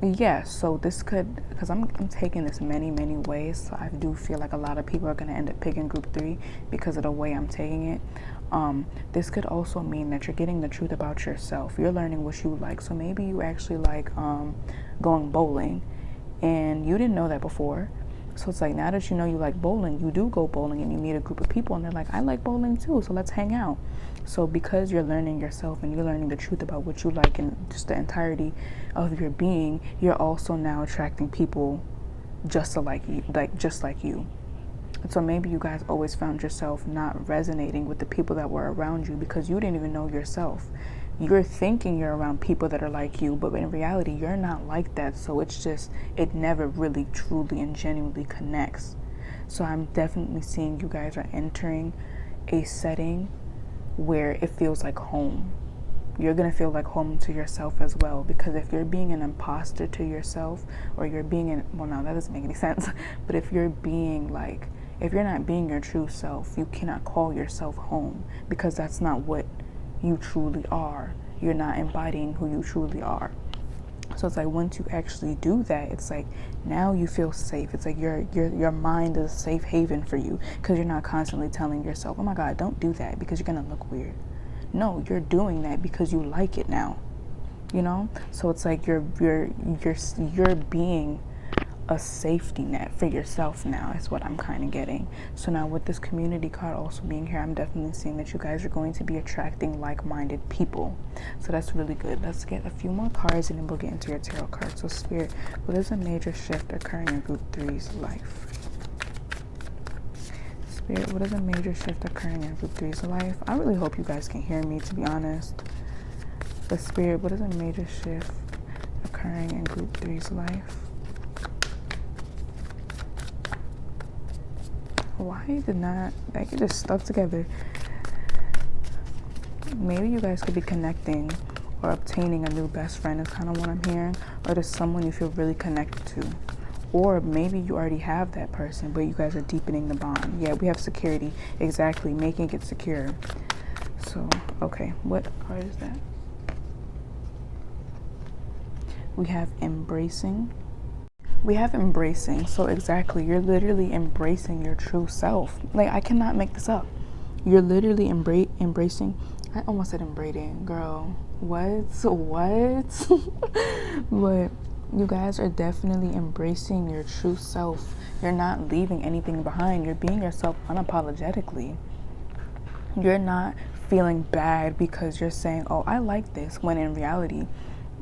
Yeah, so this could, because I'm taking this many ways, so I do feel like a lot of people are going to end up picking group 3 because of the way I'm taking it. This could also mean that you're getting the truth about yourself. You're learning what you like. So maybe you actually like going bowling, and you didn't know that before. So it's like, now that you know you like bowling, you do go bowling, and you meet a group of people, and they're like, I like bowling too, so let's hang out. So because you're learning yourself, and you're learning the truth about what you like, and just the entirety of your being, you're also now attracting people just like you. So maybe you guys always found yourself not resonating with the people that were around you, because you didn't even know yourself. You're thinking you're around people that are like you, but in reality, you're not like that. So it's just, it never really truly and genuinely connects. So I'm definitely seeing you guys are entering a setting where it feels like home. You're going to feel like home to yourself as well, because if you're being an imposter to yourself, or you're being that doesn't make any sense, but if you're not being your true self, you cannot call yourself home, because that's not what you truly are. You're not embodying who you truly are. So it's like, once you actually do that, it's like, now you feel safe. It's like your mind is a safe haven for you, because you're not constantly telling yourself, oh my God, don't do that because you're gonna look weird. No, you're doing that because you like it now. So it's like you're being a safety net for yourself now, is what I'm kind of getting. So now with this community card also being here, I'm definitely seeing that you guys are going to be attracting like-minded people. So that's really good. Let's get a few more cards and then we'll get into your tarot card. So Spirit, what is a major shift occurring in group 3's life? Spirit, what is a major shift occurring in group 3's life? I really hope you guys can hear me, to be honest. But Spirit, what is a major shift occurring in group 3's life? Why did not, like, it just stuck together. Maybe you guys could be connecting or obtaining a new best friend is kind of what I'm hearing, or there's someone you feel really connected to. Or maybe you already have that person, but you guys are deepening the bond. Yeah, we have security. Exactly, making it secure. So, okay, what card is that? We have embracing. We have embracing. So exactly, you're literally embracing your true self. Like, I cannot make this up. You're literally embracing. I almost said embrating, girl. What? But you guys are definitely embracing your true self. You're not leaving anything behind. You're being yourself unapologetically. You're not feeling bad because you're saying, oh, I like this, when in reality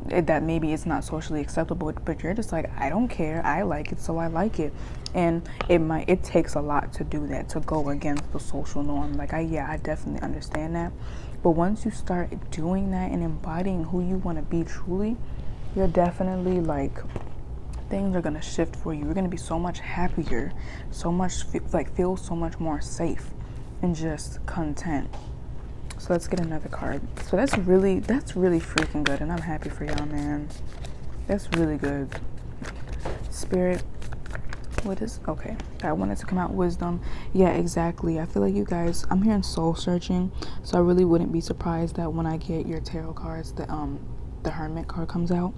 that maybe it's not socially acceptable, but you're just like, I don't care, I like it, so I like it. And it takes a lot to do that, to go against the social norm. Like, I definitely understand that. But once you start doing that and embodying who you want to be truly, you're definitely like, things are going to shift for you. You're going to be so much happier, so much feel so much more safe and just content. So let's get another card. So that's really freaking good, and I'm happy for y'all, man. That's really good. Spirit, what is, okay, I wanted to come out wisdom. Yeah, exactly. I feel like you guys, I'm hearing soul searching, so I really wouldn't be surprised that when I get your tarot cards, the Hermit card comes out.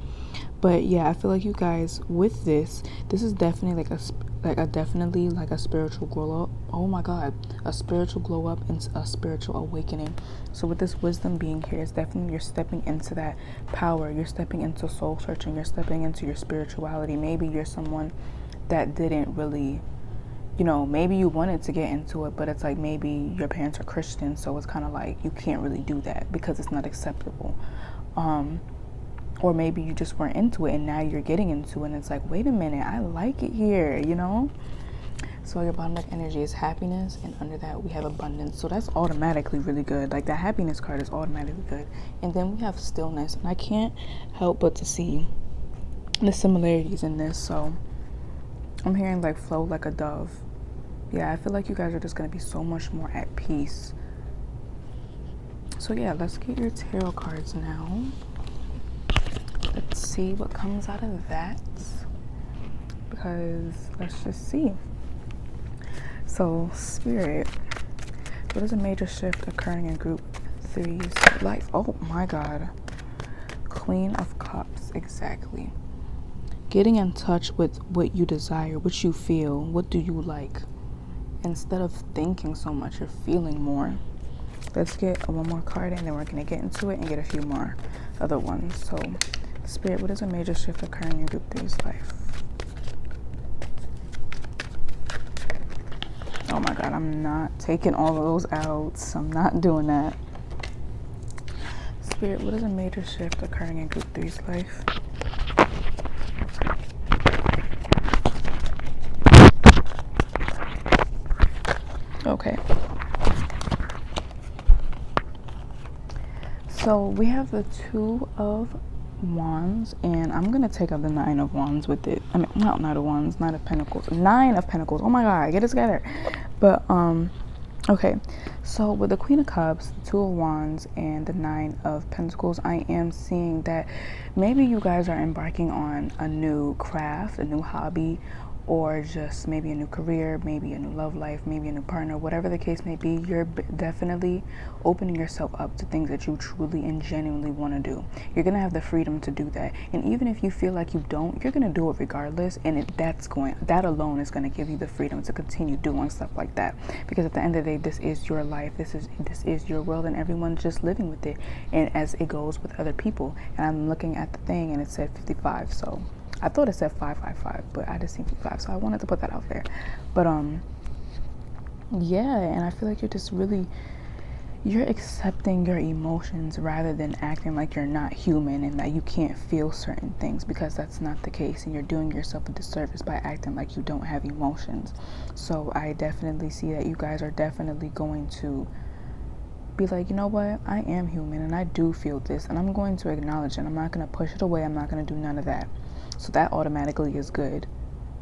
But yeah, I feel like you guys, with this is definitely like a spiritual glow up. Oh my god, a spiritual glow up and a spiritual awakening. So with this wisdom being here, it's definitely you're stepping into that power. You're stepping into soul searching. You're stepping into your spirituality. Maybe you're someone that didn't really, maybe you wanted to get into it, but it's like maybe your parents are Christian, so it's kind of like you can't really do that because it's not acceptable. Or maybe you just weren't into it and now you're getting into it and it's like, wait a minute, I like it here, So your bottom deck energy is happiness, and under that we have abundance. So that's automatically really good. Like, that happiness card is automatically good. And then we have stillness, and I can't help but to see the similarities in this. So I'm hearing like flow like a dove. Yeah, I feel like you guys are just going to be so much more at peace. So yeah, let's get your tarot cards now. Let's see what comes out of that, because let's just see. So Spirit, what is a major shift occurring in group 3's life? Oh my god, Queen of Cups. Exactly. Getting in touch with what you desire, what you feel, what do you like. Instead of thinking so much, you're feeling more. Let's get one more card and then we're going to get into it and get a few more other ones. So Spirit, what is a major shift occurring in group 3's life? Oh my god, I'm not taking all of those out. I'm not doing that. Spirit, what is a major shift occurring in group 3's life? Okay. So we have the Two of Wands, and I'm gonna take up the Nine of Wands with it. I mean, not Nine of Wands, Nine of Pentacles, Nine of Pentacles. Oh my god, get it together. But okay, so with the Queen of Cups, the Two of Wands, and the Nine of Pentacles, I am seeing that maybe you guys are embarking on a new craft, a new hobby, or just maybe a new career, maybe a new love life, maybe a new partner, whatever the case may be. You're definitely opening yourself up to things that you truly and genuinely want to do. You're going to have the freedom to do that. And even if you feel like you don't, you're going to do it regardless. And that alone is going to give you the freedom to continue doing stuff like that. Because at the end of the day, this is your life. This is your world, and everyone's just living with it. And as it goes with other people. And I'm looking at the thing and it said 55. So I thought it said 555, but I just seen 5, so I wanted to put that out there. But yeah, and I feel like you're accepting your emotions rather than acting like you're not human and that you can't feel certain things, because that's not the case, and you're doing yourself a disservice by acting like you don't have emotions. So I definitely see that you guys are definitely going to be like, you know what, I am human and I do feel this, and I'm going to acknowledge it. I'm not going to push it away. I'm not going to do none of that. So that automatically is good.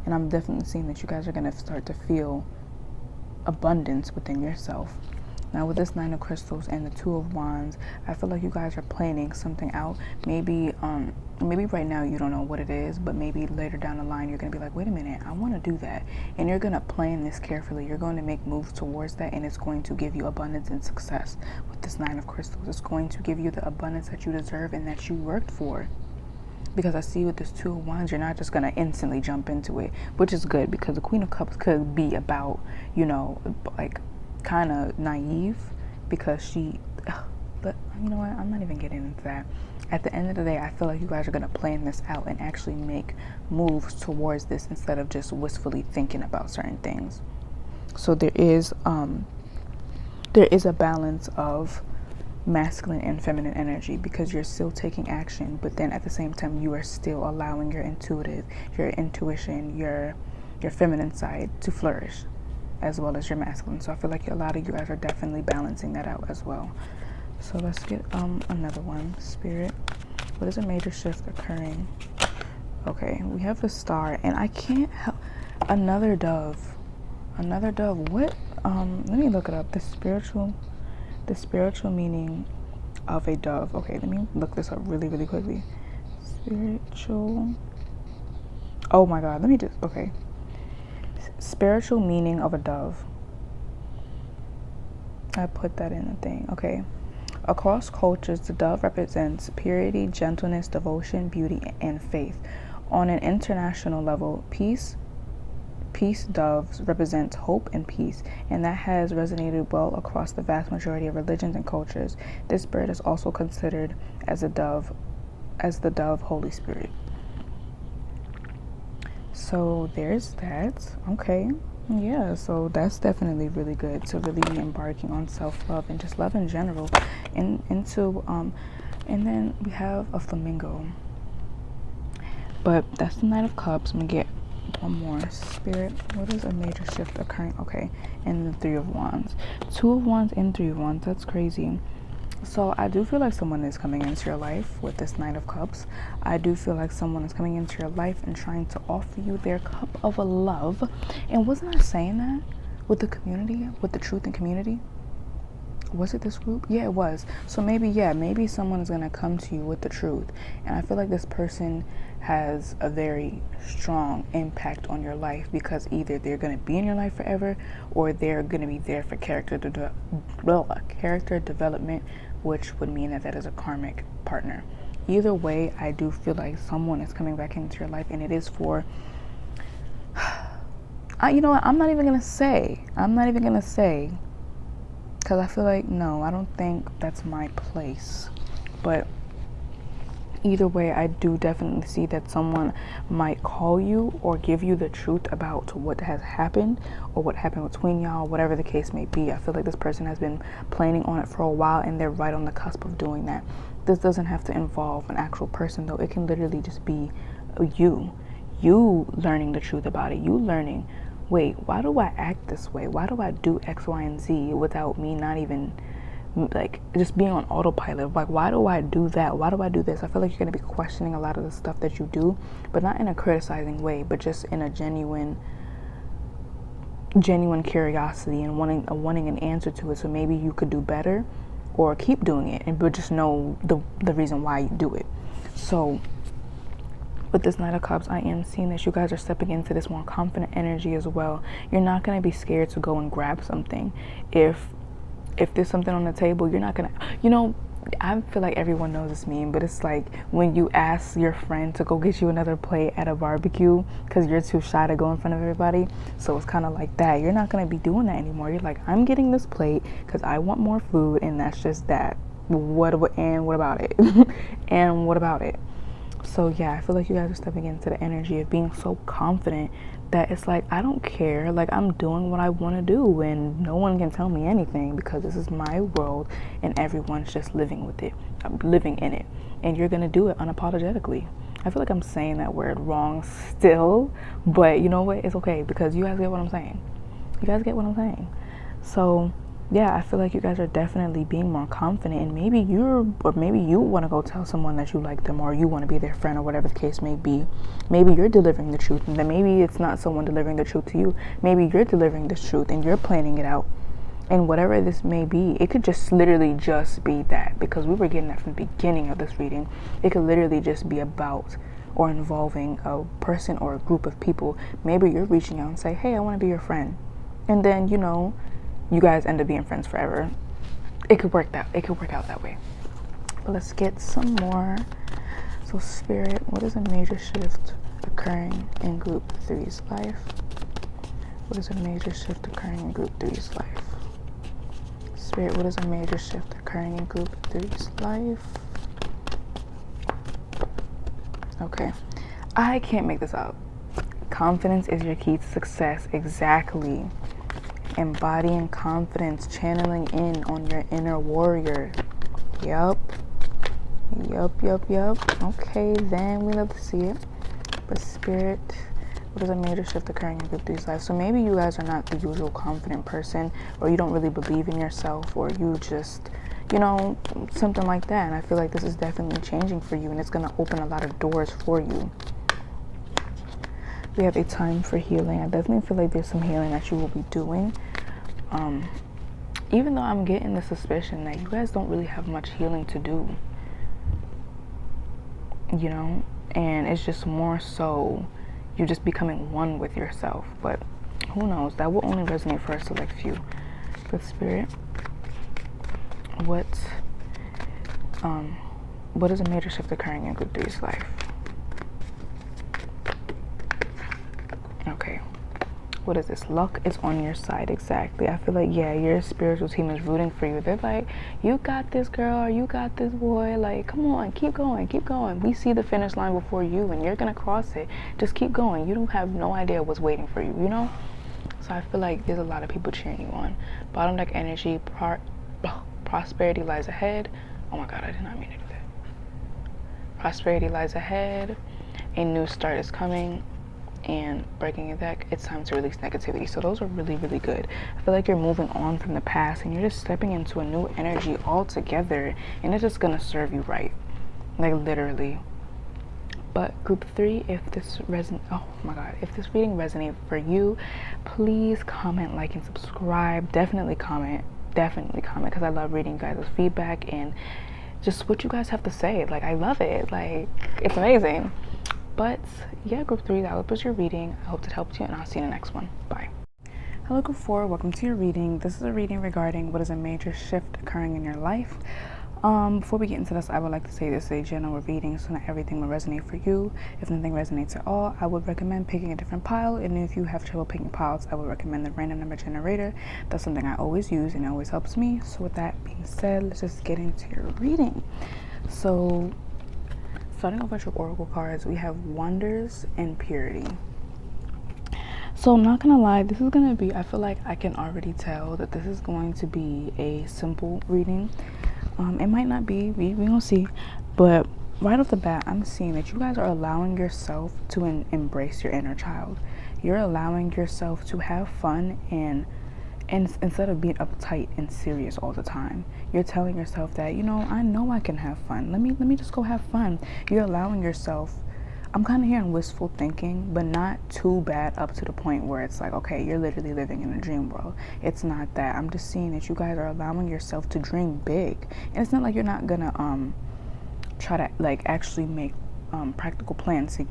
And I'm definitely seeing that you guys are going to start to feel abundance within yourself. Now with this 9 of crystals and the 2 of wands, I feel like you guys are planning something out. Maybe right now you don't know what it is, but maybe later down the line you're going to be like, wait a minute, I want to do that. And you're going to plan this carefully. You're going to make moves towards that, and it's going to give you abundance and success. With this 9 of crystals, it's going to give you the abundance that you deserve and that you worked for. Because I see with this 2 of wands, you're not just going to instantly jump into it, which is good, because the Queen of Cups could be about, you know, like kind of naive, because but you know what, I'm not even getting into that. At the end of the day, I feel like you guys are going to plan this out and actually make moves towards this instead of just wistfully thinking about certain things. So there is a balance of masculine and feminine energy, because you're still taking action, but then at the same time you are still allowing your intuition, your feminine side to flourish, as well as your masculine. So I feel like a lot of you guys are definitely balancing that out as well. So let's get another one. Spirit, what is a major shift occurring? Okay, we have the Star, and I can't help another dove. What? Let me look it up. The spiritual meaning of a dove. Okay, let me look this up really quickly. Spiritual. Oh my God, okay. Spiritual meaning of a dove. I put that in the thing. Okay. Across cultures, the dove represents purity, gentleness, devotion, beauty, and faith. On an international level, peace doves represent hope and peace, and that has resonated well across the vast majority of religions and cultures. This bird is also considered as the dove Holy Spirit. So there's that. Okay. Yeah, so that's definitely really good to really be embarking on self-love and just love in general. And then we have a flamingo. But that's the 9 of Cups. I'm gonna get one more. Spirit, what is a major shift occurring? Okay, and the 3 of Wands. 2 of Wands and 3 of Wands. That's crazy. So I do feel like someone is coming into your life with this 9 of Cups. I do feel like someone is coming into your life and trying to offer you their cup of love. And wasn't I saying that with the community, with the truth and community? Was it this group? Yeah, it was. So maybe someone is going to come to you with the truth. And I feel like this person has a very strong impact on your life, because either they're going to be in your life forever, or they're going to be there for character development, which would mean that is a karmic partner. Either way, I do feel like someone is coming back into your life, and it is for you know what, I'm not even gonna say, because I feel like, no, I don't think that's my place. But either way, I do definitely see that someone might call you or give you the truth about what has happened, or what happened between y'all, whatever the case may be. I feel like this person has been planning on it for a while, and they're right on the cusp of doing that. This doesn't have to involve an actual person, though. It can literally just be you learning the truth about it. You learning, wait, why do I act this way? Why do I do X, Y, and Z without me not even, like, just being on autopilot? Like, why do I do that? Why do I do this? I feel like you're going to be questioning a lot of the stuff that you do, but not in a criticizing way, but just in a genuine curiosity and wanting an answer to it. So maybe you could do better, or keep doing it, but just know the reason why you do it. So with this 9 of Cups, I am seeing that you guys are stepping into this more confident energy as well. You're not going to be scared to go and grab something. If there's something on the table, you're not going to, I feel like everyone knows this meme, but it's like when you ask your friend to go get you another plate at a barbecue because you're too shy to go in front of everybody. So it's kind of like that. You're not going to be doing that anymore. You're like, I'm getting this plate because I want more food, and that's just that. What about it? And what about it? So yeah, I feel like you guys are stepping into the energy of being so confident that it's like, I don't care, like I'm doing what I want to do and no one can tell me anything because this is my world and everyone's just living with it. I'm living in it, and you're gonna do it unapologetically. I feel like I'm saying that word wrong still, but you know what, it's okay because you guys get what I'm saying. You guys get what I'm saying. So yeah, I feel like you guys are definitely being more confident, and maybe you want to go tell someone that you like them, or you want to be their friend, or whatever the case may be. Maybe you're delivering the truth, and then maybe it's not someone delivering the truth to you. Maybe you're delivering the truth and you're planning it out. And whatever this may be, it could just literally just be that, because we were getting that from the beginning of this reading. It could literally just be about or involving a person or a group of people. Maybe you're reaching out and say, hey, I want to be your friend. And then, you guys end up being friends forever. It could work out that way. But let's get some more. So Spirit, what is a major shift occurring in group 3's life? What is a major shift occurring in group 3's life? Spirit, what is a major shift occurring in group 3's life? Okay. I can't make this up. Confidence is your key to success. Exactly. Embodying confidence, channeling in on your inner warrior. Yup. Okay, then we love to see it. But Spirit, what is a major shift occurring in group 3's life? So maybe you guys are not the usual confident person, or you don't really believe in yourself, or you just, something like that. And I feel like this is definitely changing for you, and it's going to open a lot of doors for you. We have a time for healing. I definitely feel like there's some healing that you will be doing. Even though I'm getting the suspicion that you guys don't really have much healing to do. And it's just more so you're just becoming one with yourself. But who knows? That will only resonate for a select few. But Spirit, what is a major shift occurring in group 3's life? Okay. What is this? Luck is on your side. Exactly. I feel like, yeah, your spiritual team is rooting for you. They're like, you got this, girl, or you got this, boy. Like, come on, keep going. We see the finish line before you, and you're gonna cross it. Just keep going. You don't have no idea what's waiting for you, So I feel like there's a lot of people cheering you on. Bottom deck energy, prosperity lies ahead. Oh my God, I did not mean to do that. Prosperity lies ahead. A new start is coming. And breaking it back, it's time to release negativity. So those are really, really good. I feel like you're moving on from the past, and you're just stepping into a new energy altogether, and it's just gonna serve you right, like literally. But group 3, if this reading resonates for you, please comment, like, and subscribe. Definitely comment, because I love reading you guys' feedback and just what you guys have to say. Like, I love it. Like, it's amazing. But yeah, group 3, that was your reading. I hope it helped you, and I'll see you in the next one. Bye. Hello, group 4. Welcome to your reading. This is a reading regarding what is a major shift occurring in your life. Before we get into this, I would like to say this is a general reading, so not everything will resonate for you. If nothing resonates at all, I would recommend picking a different pile. And if you have trouble picking piles, I would recommend the random number generator. That's something I always use, and it always helps me. So with that being said, let's just get into your reading. So starting off with your oracle cards, we have wonders and purity. So I'm not gonna lie, this is gonna be, I feel like I can already tell that this is going to be a simple reading. It might not be, we gonna see, but right off the bat, I'm seeing that you guys are allowing yourself to embrace your inner child. You're allowing yourself to have fun, and instead of being uptight and serious all the time, you're telling yourself that, I know I can have fun. Let me just go have fun. You're allowing yourself, I'm kind of hearing wistful thinking, but not too bad up to the point where it's like, okay, you're literally living in a dream world. It's not that. I'm just seeing that you guys are allowing yourself to dream big. And it's not like you're not gonna try to like actually make practical plans to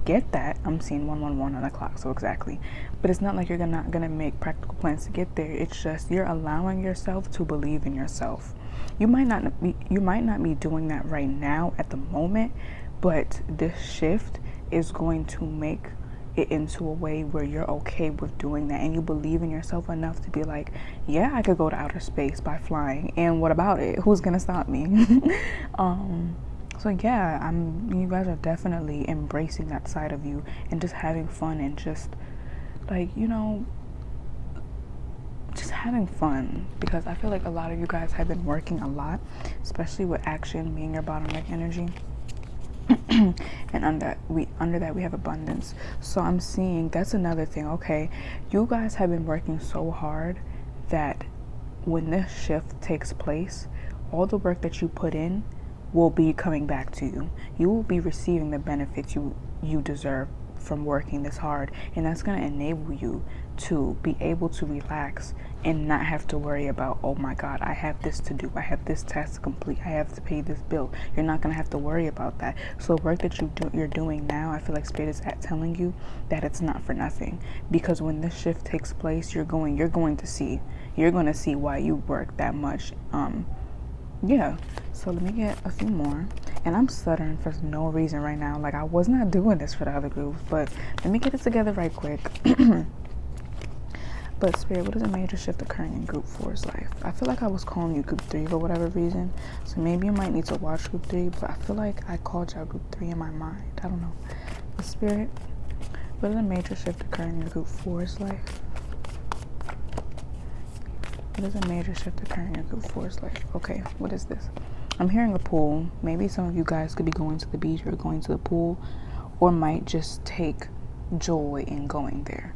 get that. I'm seeing 111 on the clock, so exactly. But it's not like you're not gonna make practical plans to get there. It's just you're allowing yourself to believe in yourself. You might not be doing that right now at the moment, but this shift is going to make it into a way where you're okay with doing that, and you believe in yourself enough to be like, yeah, I could go to outer space by flying, and what about it? Who's gonna stop me? So yeah, you guys are definitely embracing that side of you and just having fun and just like, just having fun, because I feel like a lot of you guys have been working a lot, especially with action being your bottom neck energy. And under that we have abundance. So I'm seeing that's another thing. Okay, you guys have been working so hard that when this shift takes place, all the work that you put in will be coming back to you. You will be receiving the benefits you deserve from working this hard, and that's going to enable you to be able to relax and not have to worry about, oh my god, I have this to do, I have this task to complete, I have to pay this bill. You're not going to have to worry about that. So the work that you're doing now, I feel like Spirit is telling you that it's not for nothing, because when this shift takes place, you're going to see why you work that much. Yeah, so let me get a few more. And I'm stuttering for no reason right now. Like, I was not doing this for the other groups, but let me get it together right quick. But Spirit, what is a major shift occurring in group 4's life? I feel like I was calling you group 3 for whatever reason, so maybe you might need to watch group 3, but I feel like I called y'all group 3 in my mind. I don't know. But Spirit, what is a major shift occurring in group 4's life? What is a major shift occurring in group 4's life? Okay, what is this? I'm hearing a pool. Maybe some of you guys could be going to the beach or going to the pool, or might just take joy in going there.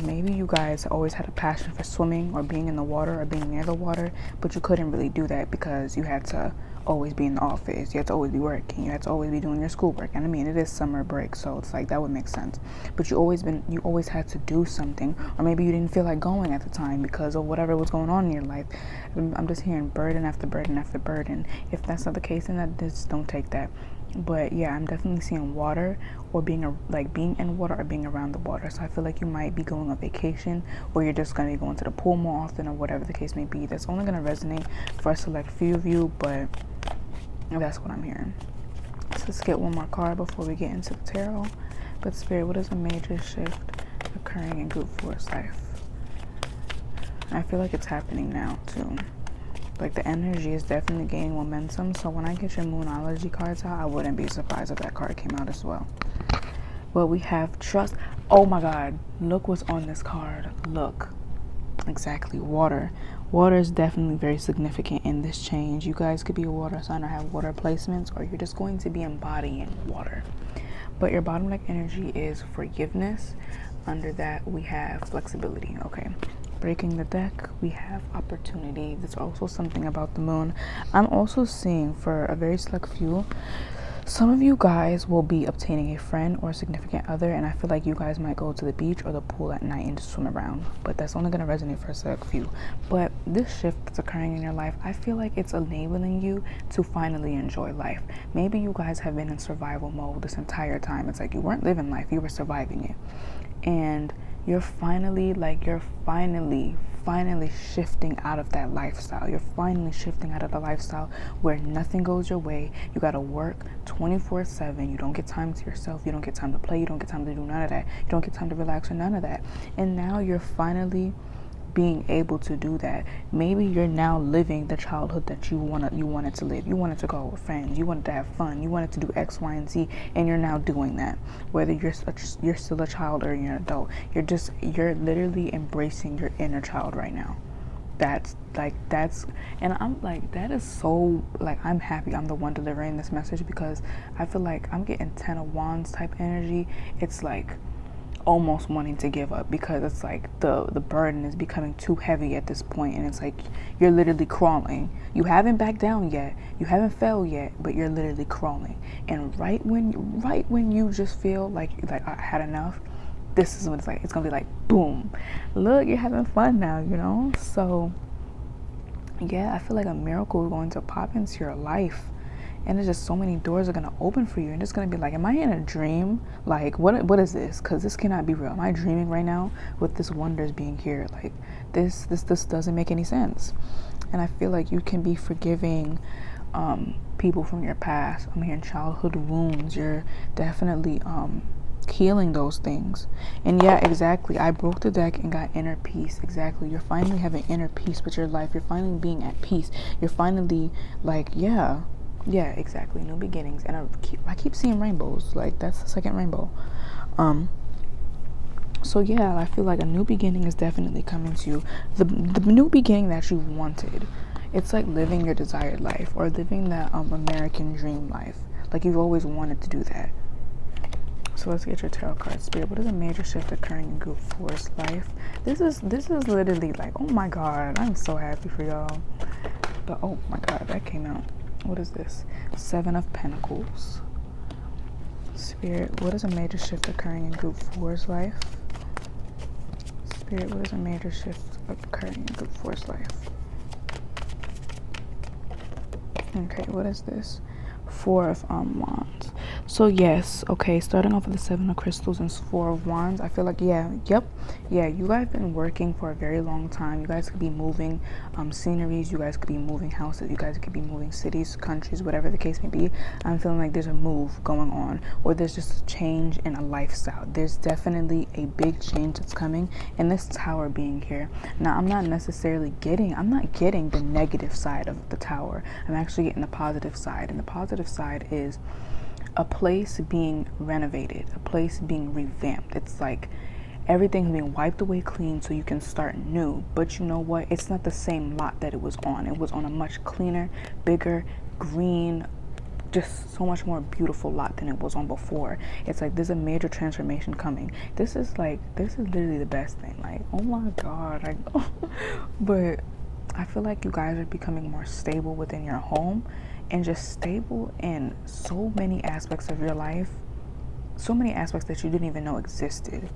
Maybe you guys always had a passion for swimming or being in the water or being near the water, but you couldn't really do that because you had to always be in the office, you had to always be working, you had to always be doing your schoolwork. And I mean, it is summer break, so it's like that would make sense. But you always had to do something, or maybe you didn't feel like going at the time because of whatever was going on in your life. I'm just hearing burden after burden after burden. If that's not the case, then just don't take that. But yeah, I'm definitely seeing water, or being in water or being around the water. So I feel like you might be going on vacation, or you're just going to be going to the pool more often, or whatever the case may be. That's only going to resonate for a select few of you, but that's what I'm hearing. So let's get one more card before we get into the tarot. But Spirit, what is a major shift occurring in group 4's life? I feel like it's happening now too. Like, the energy is definitely gaining momentum. So when I get your Moonology cards out, I wouldn't be surprised if that card came out as well. Well, we have trust. Oh my god, look what's on this card. Look, exactly, water. Water is definitely very significant in this change. You guys could be a water sign or have water placements, or you're just going to be embodying water. But your bottom neck energy is forgiveness. Under that we have flexibility. Okay, breaking the deck, we have opportunity. There's also something about the moon. I'm also seeing, for a very select few, some of you guys will be obtaining a friend or a significant other, and I feel like you guys might go to the beach or the pool at night and just swim around. But that's only going to resonate for a select few. But this shift that's occurring in your life, I feel like it's enabling you to finally enjoy life. Maybe you guys have been in survival mode this entire time. It's like you weren't living life, you were surviving it. And you're finally shifting out of that lifestyle. You're finally shifting out of the lifestyle where nothing goes your way. You gotta work 24/7. You don't get time to yourself. You don't get time to play. You don't get time to do none of that. You don't get time to relax or none of that. And now you're finally being able to do that. Maybe you're now living the childhood that you wanted to live. You wanted to go out with friends, you wanted to have fun, you wanted to do X, Y, and Z, and you're now doing that. Whether you're still a child or you're an adult, you're literally embracing your inner child right now. And I'm like, that is so, like, I'm happy I'm the one delivering this message, because I feel like I'm getting 10 of Wands type energy. It's like almost wanting to give up, because it's like the burden is becoming too heavy at this point, and it's like you're literally crawling. You haven't backed down yet, you haven't fell yet, but you're literally crawling. And right when you just feel like I had enough, this is what it's like. It's gonna be like, boom, look, you're having fun now, So yeah, I feel like a miracle is going to pop into your life. And there's just so many doors are going to open for you. And it's going to be like, am I in a dream? Like, what is this? Because this cannot be real. Am I dreaming right now with this wonders being here? Like, this doesn't make any sense. And I feel like you can be forgiving people from your past. I'm hearing childhood wounds. You're definitely healing those things. And yeah, exactly, I broke the deck and got inner peace. Exactly, you're finally having inner peace with your life. You're finally being at peace. You're finally like, yeah, Yeah, exactly. New beginnings. And I keep seeing rainbows. Like, that's the second rainbow. So yeah, I feel like a new beginning is definitely coming to you. The new beginning that you wanted. It's like living your desired life, or living that American dream life. Like, you've always wanted to do that. So let's get your tarot card. Spirit, what is a major shift occurring in group 4's life? This is literally like, oh my god, I'm so happy for y'all. But oh my god, that came out. What is this? 7 of Pentacles. Spirit, what is a major shift occurring in group 4's life? Spirit, what is a major shift occurring in group 4's life? Okay, what is this? 4 of Wands. So yes, okay, starting off with the 7 of Crystals and 4 of Wands, I feel like, yeah, you guys have been working for a very long time. You guys could be moving sceneries, you guys could be moving houses, you guys could be moving cities, countries, whatever the case may be. I'm feeling like there's a move going on, or there's just a change in a lifestyle. There's definitely a big change that's coming, and this Tower being here. Now, I'm not getting the negative side of the Tower. I'm actually getting the positive side, and the positive side is a place being renovated, a place being revamped. It's like everything's being wiped away clean so you can start new. But you know what? It's not the same lot that it was on. It was on a much cleaner, bigger, green, just so much more beautiful lot than it was on before. It's like there's a major transformation coming. This is literally the best thing. Like, oh my god, but I feel like you guys are becoming more stable within your home, and just stable in so many aspects of your life, so many aspects that you didn't even know existed.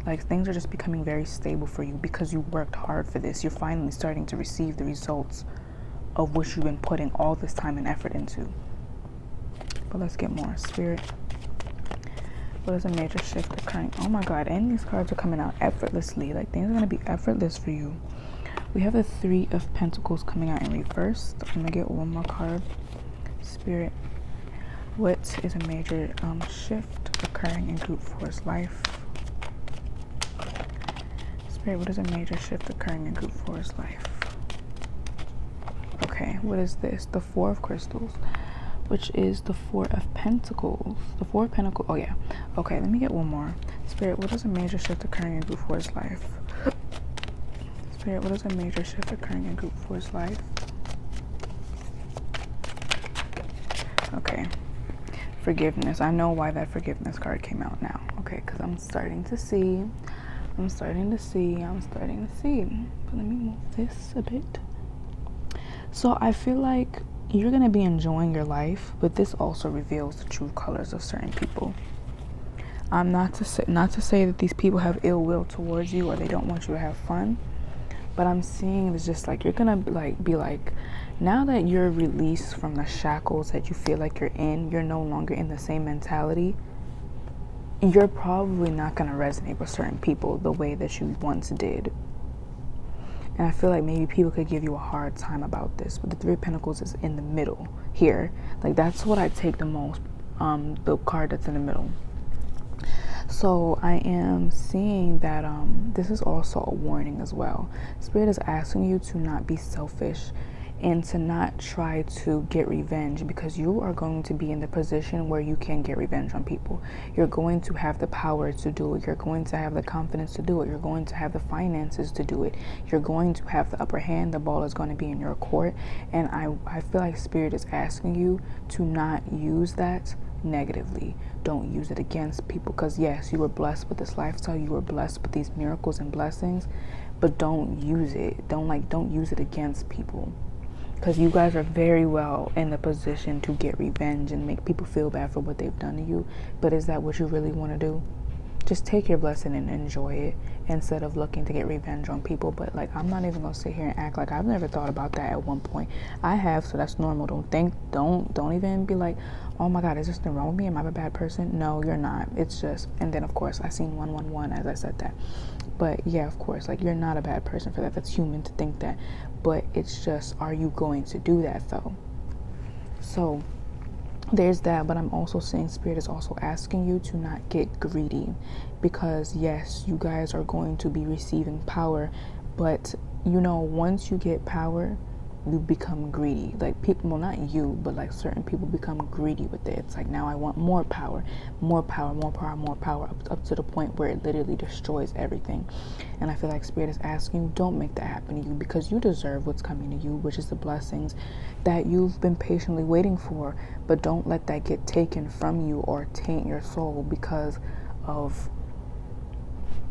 Like, things are just becoming very stable for you because you worked hard for this. You're finally starting to receive the results of what you've been putting all this time and effort into. But let's get more. Spirit, what is a major shift occurring? Oh my god, and these cards are coming out effortlessly. Like, things are going to be effortless for you. We have the 3 of Pentacles coming out in reverse. I'm going to get one more card. Spirit, what is a major shift occurring in group 4's life? Spirit, what is a major shift occurring in group 4's life? Okay, what is this? The 4 of Crystals, which is the 4 of Pentacles. The 4 of Pentacles. Oh yeah. Okay, let me get one more. Spirit, what is a major shift occurring in group 4's life? Spirit, what is a major shift occurring in group 4's life? Okay. Forgiveness. I know why that forgiveness card came out now. Okay, because I'm starting to see. But let me move this a bit. So I feel like you're going to be enjoying your life, but this also reveals the true colors of certain people. Not to say that these people have ill will towards you or they don't want you to have fun. But I'm seeing it's just like you're gonna be like, now that you're released from the shackles that you feel like you're in, you're no longer in the same mentality. You're probably not gonna resonate with certain people the way that you once did. And I feel like maybe people could give you a hard time about this, but the 3 of Pentacles is in the middle here. Like, that's what I take the most, the card that's in the middle. So I am seeing that this is also a warning as well. Spirit is asking you to not be selfish and to not try to get revenge, because you are going to be in the position where you can get revenge on people. You're going to have the power to do it. You're going to have the confidence to do it. You're going to have the finances to do it. You're going to have the upper hand. The ball is going to be in your court. And I feel like Spirit is asking you to not use that negatively. Don't use it against people, because yes, you were blessed with this lifestyle, you were blessed with these miracles and blessings, but don't use it. Don't use it against people, because you guys are very well in the position to get revenge and make people feel bad for what they've done to you. But is that what you really want to do? Just take your blessing and enjoy it, instead of looking to get revenge on people. But like, I'm not even gonna sit here and act like I've never thought about that at one point. I have, so that's normal. Don't even be like, oh my god, is this something wrong with me? Am I a bad person? No, you're not. It's just, and then of course I seen 111 as I said that. But yeah, of course, like, you're not a bad person for that. That's human to think that. But it's just, are you going to do that though? So there's that. But I'm also saying Spirit is also asking you to not get greedy, because yes, you guys are going to be receiving power, but you know, once you get power, you become greedy. Like people, well, not you, but like certain people become greedy with it. It's like, now I want more power, more power, more power, more power, up to the point where it literally destroys everything. And I feel like Spirit is asking you, don't make that happen to you, because you deserve what's coming to you, which is the blessings that you've been patiently waiting for. But don't let that get taken from you or taint your soul because of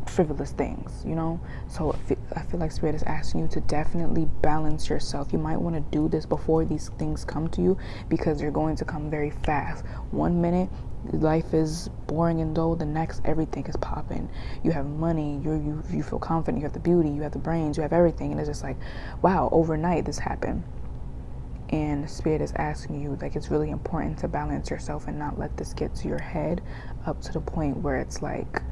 frivolous things, you know. So I feel like Spirit is asking you to definitely balance yourself. You might want to do this before these things come to you, because they're going to come very fast. 1 minute life is boring and dull, the next everything is popping. You have money, you feel confident, you have the beauty, you have the brains, you have everything, and it's just like, wow, overnight this happened. And Spirit is asking you, like, it's really important to balance yourself and not let this get to your head up to the point where it's like,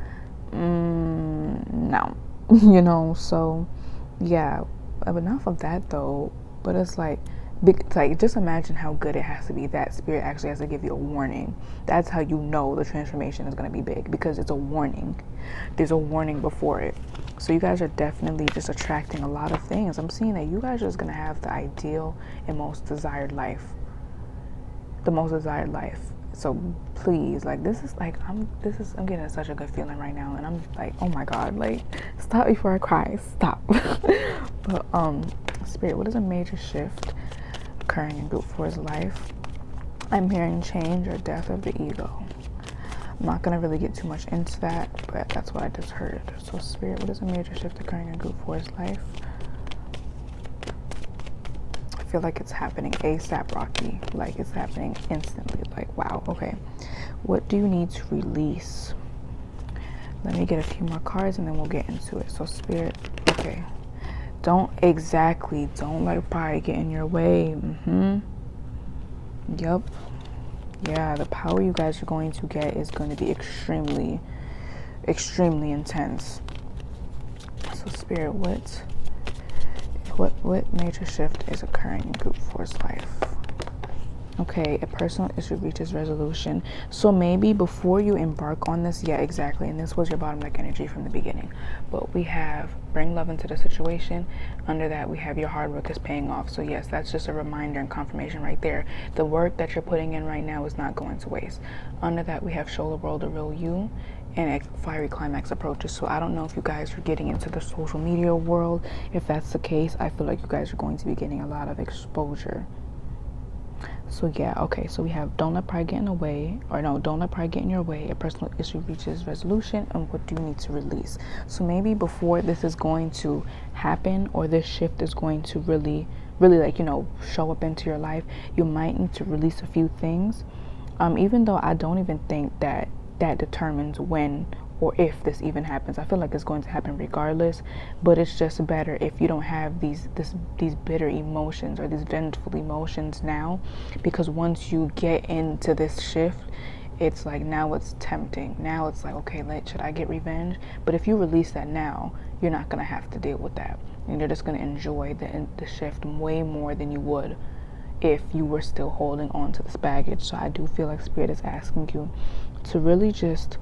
no, you know. So yeah, enough of that though. But it's like just imagine how good it has to be that Spirit actually has to give you a warning. That's how you know the transformation is going to be big, because it's a warning. There's a warning before it. So you guys are definitely just attracting a lot of things. I'm seeing that you guys are just going to have the ideal and most desired life. The most desired life. So please, like, I'm getting such a good feeling right now, and I'm like, oh my God, like, stop before I cry, stop. But Spirit, what is a major shift occurring in Group 4's life? I'm hearing change or death of the ego. I'm not gonna really get too much into that, but that's what I just heard. So Spirit, what is a major shift occurring in Group 4's life? I feel like it's happening ASAP, Rocky. Like, it's happening instantly. Like, wow, okay. What do you need to release? Let me get a few more cards and then we'll get into it. So Spirit, okay. Don't let pride get in your way. Yep. Yeah, the power you guys are going to get is going to be extremely, extremely intense. So Spirit, what major shift is occurring in Group 4's life? Okay, a personal issue reaches resolution. So maybe before you embark on this, yeah, exactly. And this was your bottom deck energy from the beginning. But we have bring love into the situation. Under that, we have your hard work is paying off. So yes, that's just a reminder and confirmation right there. The work that you're putting in right now is not going to waste. Under that, we have shoulder roll, the real you, and a fiery climax approaches. So I don't know if you guys are getting into the social media world. If that's the case, I feel like you guys are going to be getting a lot of exposure. So yeah, okay, so we have don't let pride get in the way, or no, don't let pride get in your way. A personal issue reaches resolution, and what do you need to release? So maybe before this is going to happen, or this shift is going to really, like, you know, show up into your life, you might need to release a few things. Even though I don't even think that determines when or if this even happens. I feel like it's going to happen regardless, but it's just better if you don't have these bitter emotions or these vengeful emotions now, because once you get into this shift, it's like, now it's tempting. Now it's like, okay, should I get revenge? But if you release that now, you're not going to have to deal with that, and you're just going to enjoy the shift way more than you would if you were still holding on to this baggage. So I do feel like Spirit is asking you to really just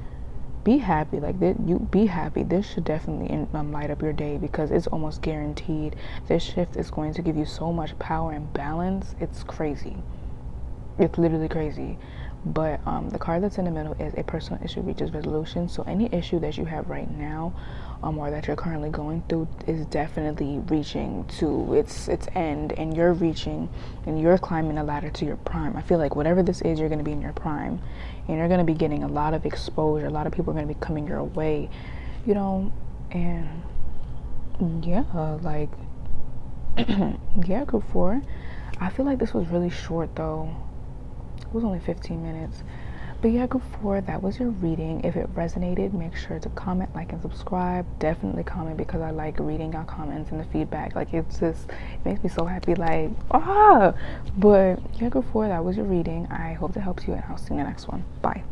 be happy. Like, you be happy. This should definitely light up your day, because it's almost guaranteed this shift is going to give you so much power and balance. It's crazy. It's literally crazy. But the card that's in the middle is a personal issue reaches resolution. So any issue that you have right now, or that you're currently going through, is definitely reaching to its end, and you're reaching and you're climbing a ladder to your prime. I feel like whatever this is, you're going to be in your prime, and you're going to be getting a lot of exposure. A lot of people are going to be coming your way, you know. And yeah, like yeah, Group 4. I feel like this was really short though. It was only 15 minutes. But yeah, Group 4, that was your reading. If it resonated, make sure to comment, like, and subscribe. Definitely comment, because I like reading your comments and the feedback. Like, it makes me so happy. Like, But yeah, Group 4, that was your reading. I hope that helps you, and I'll see you in the next one. Bye.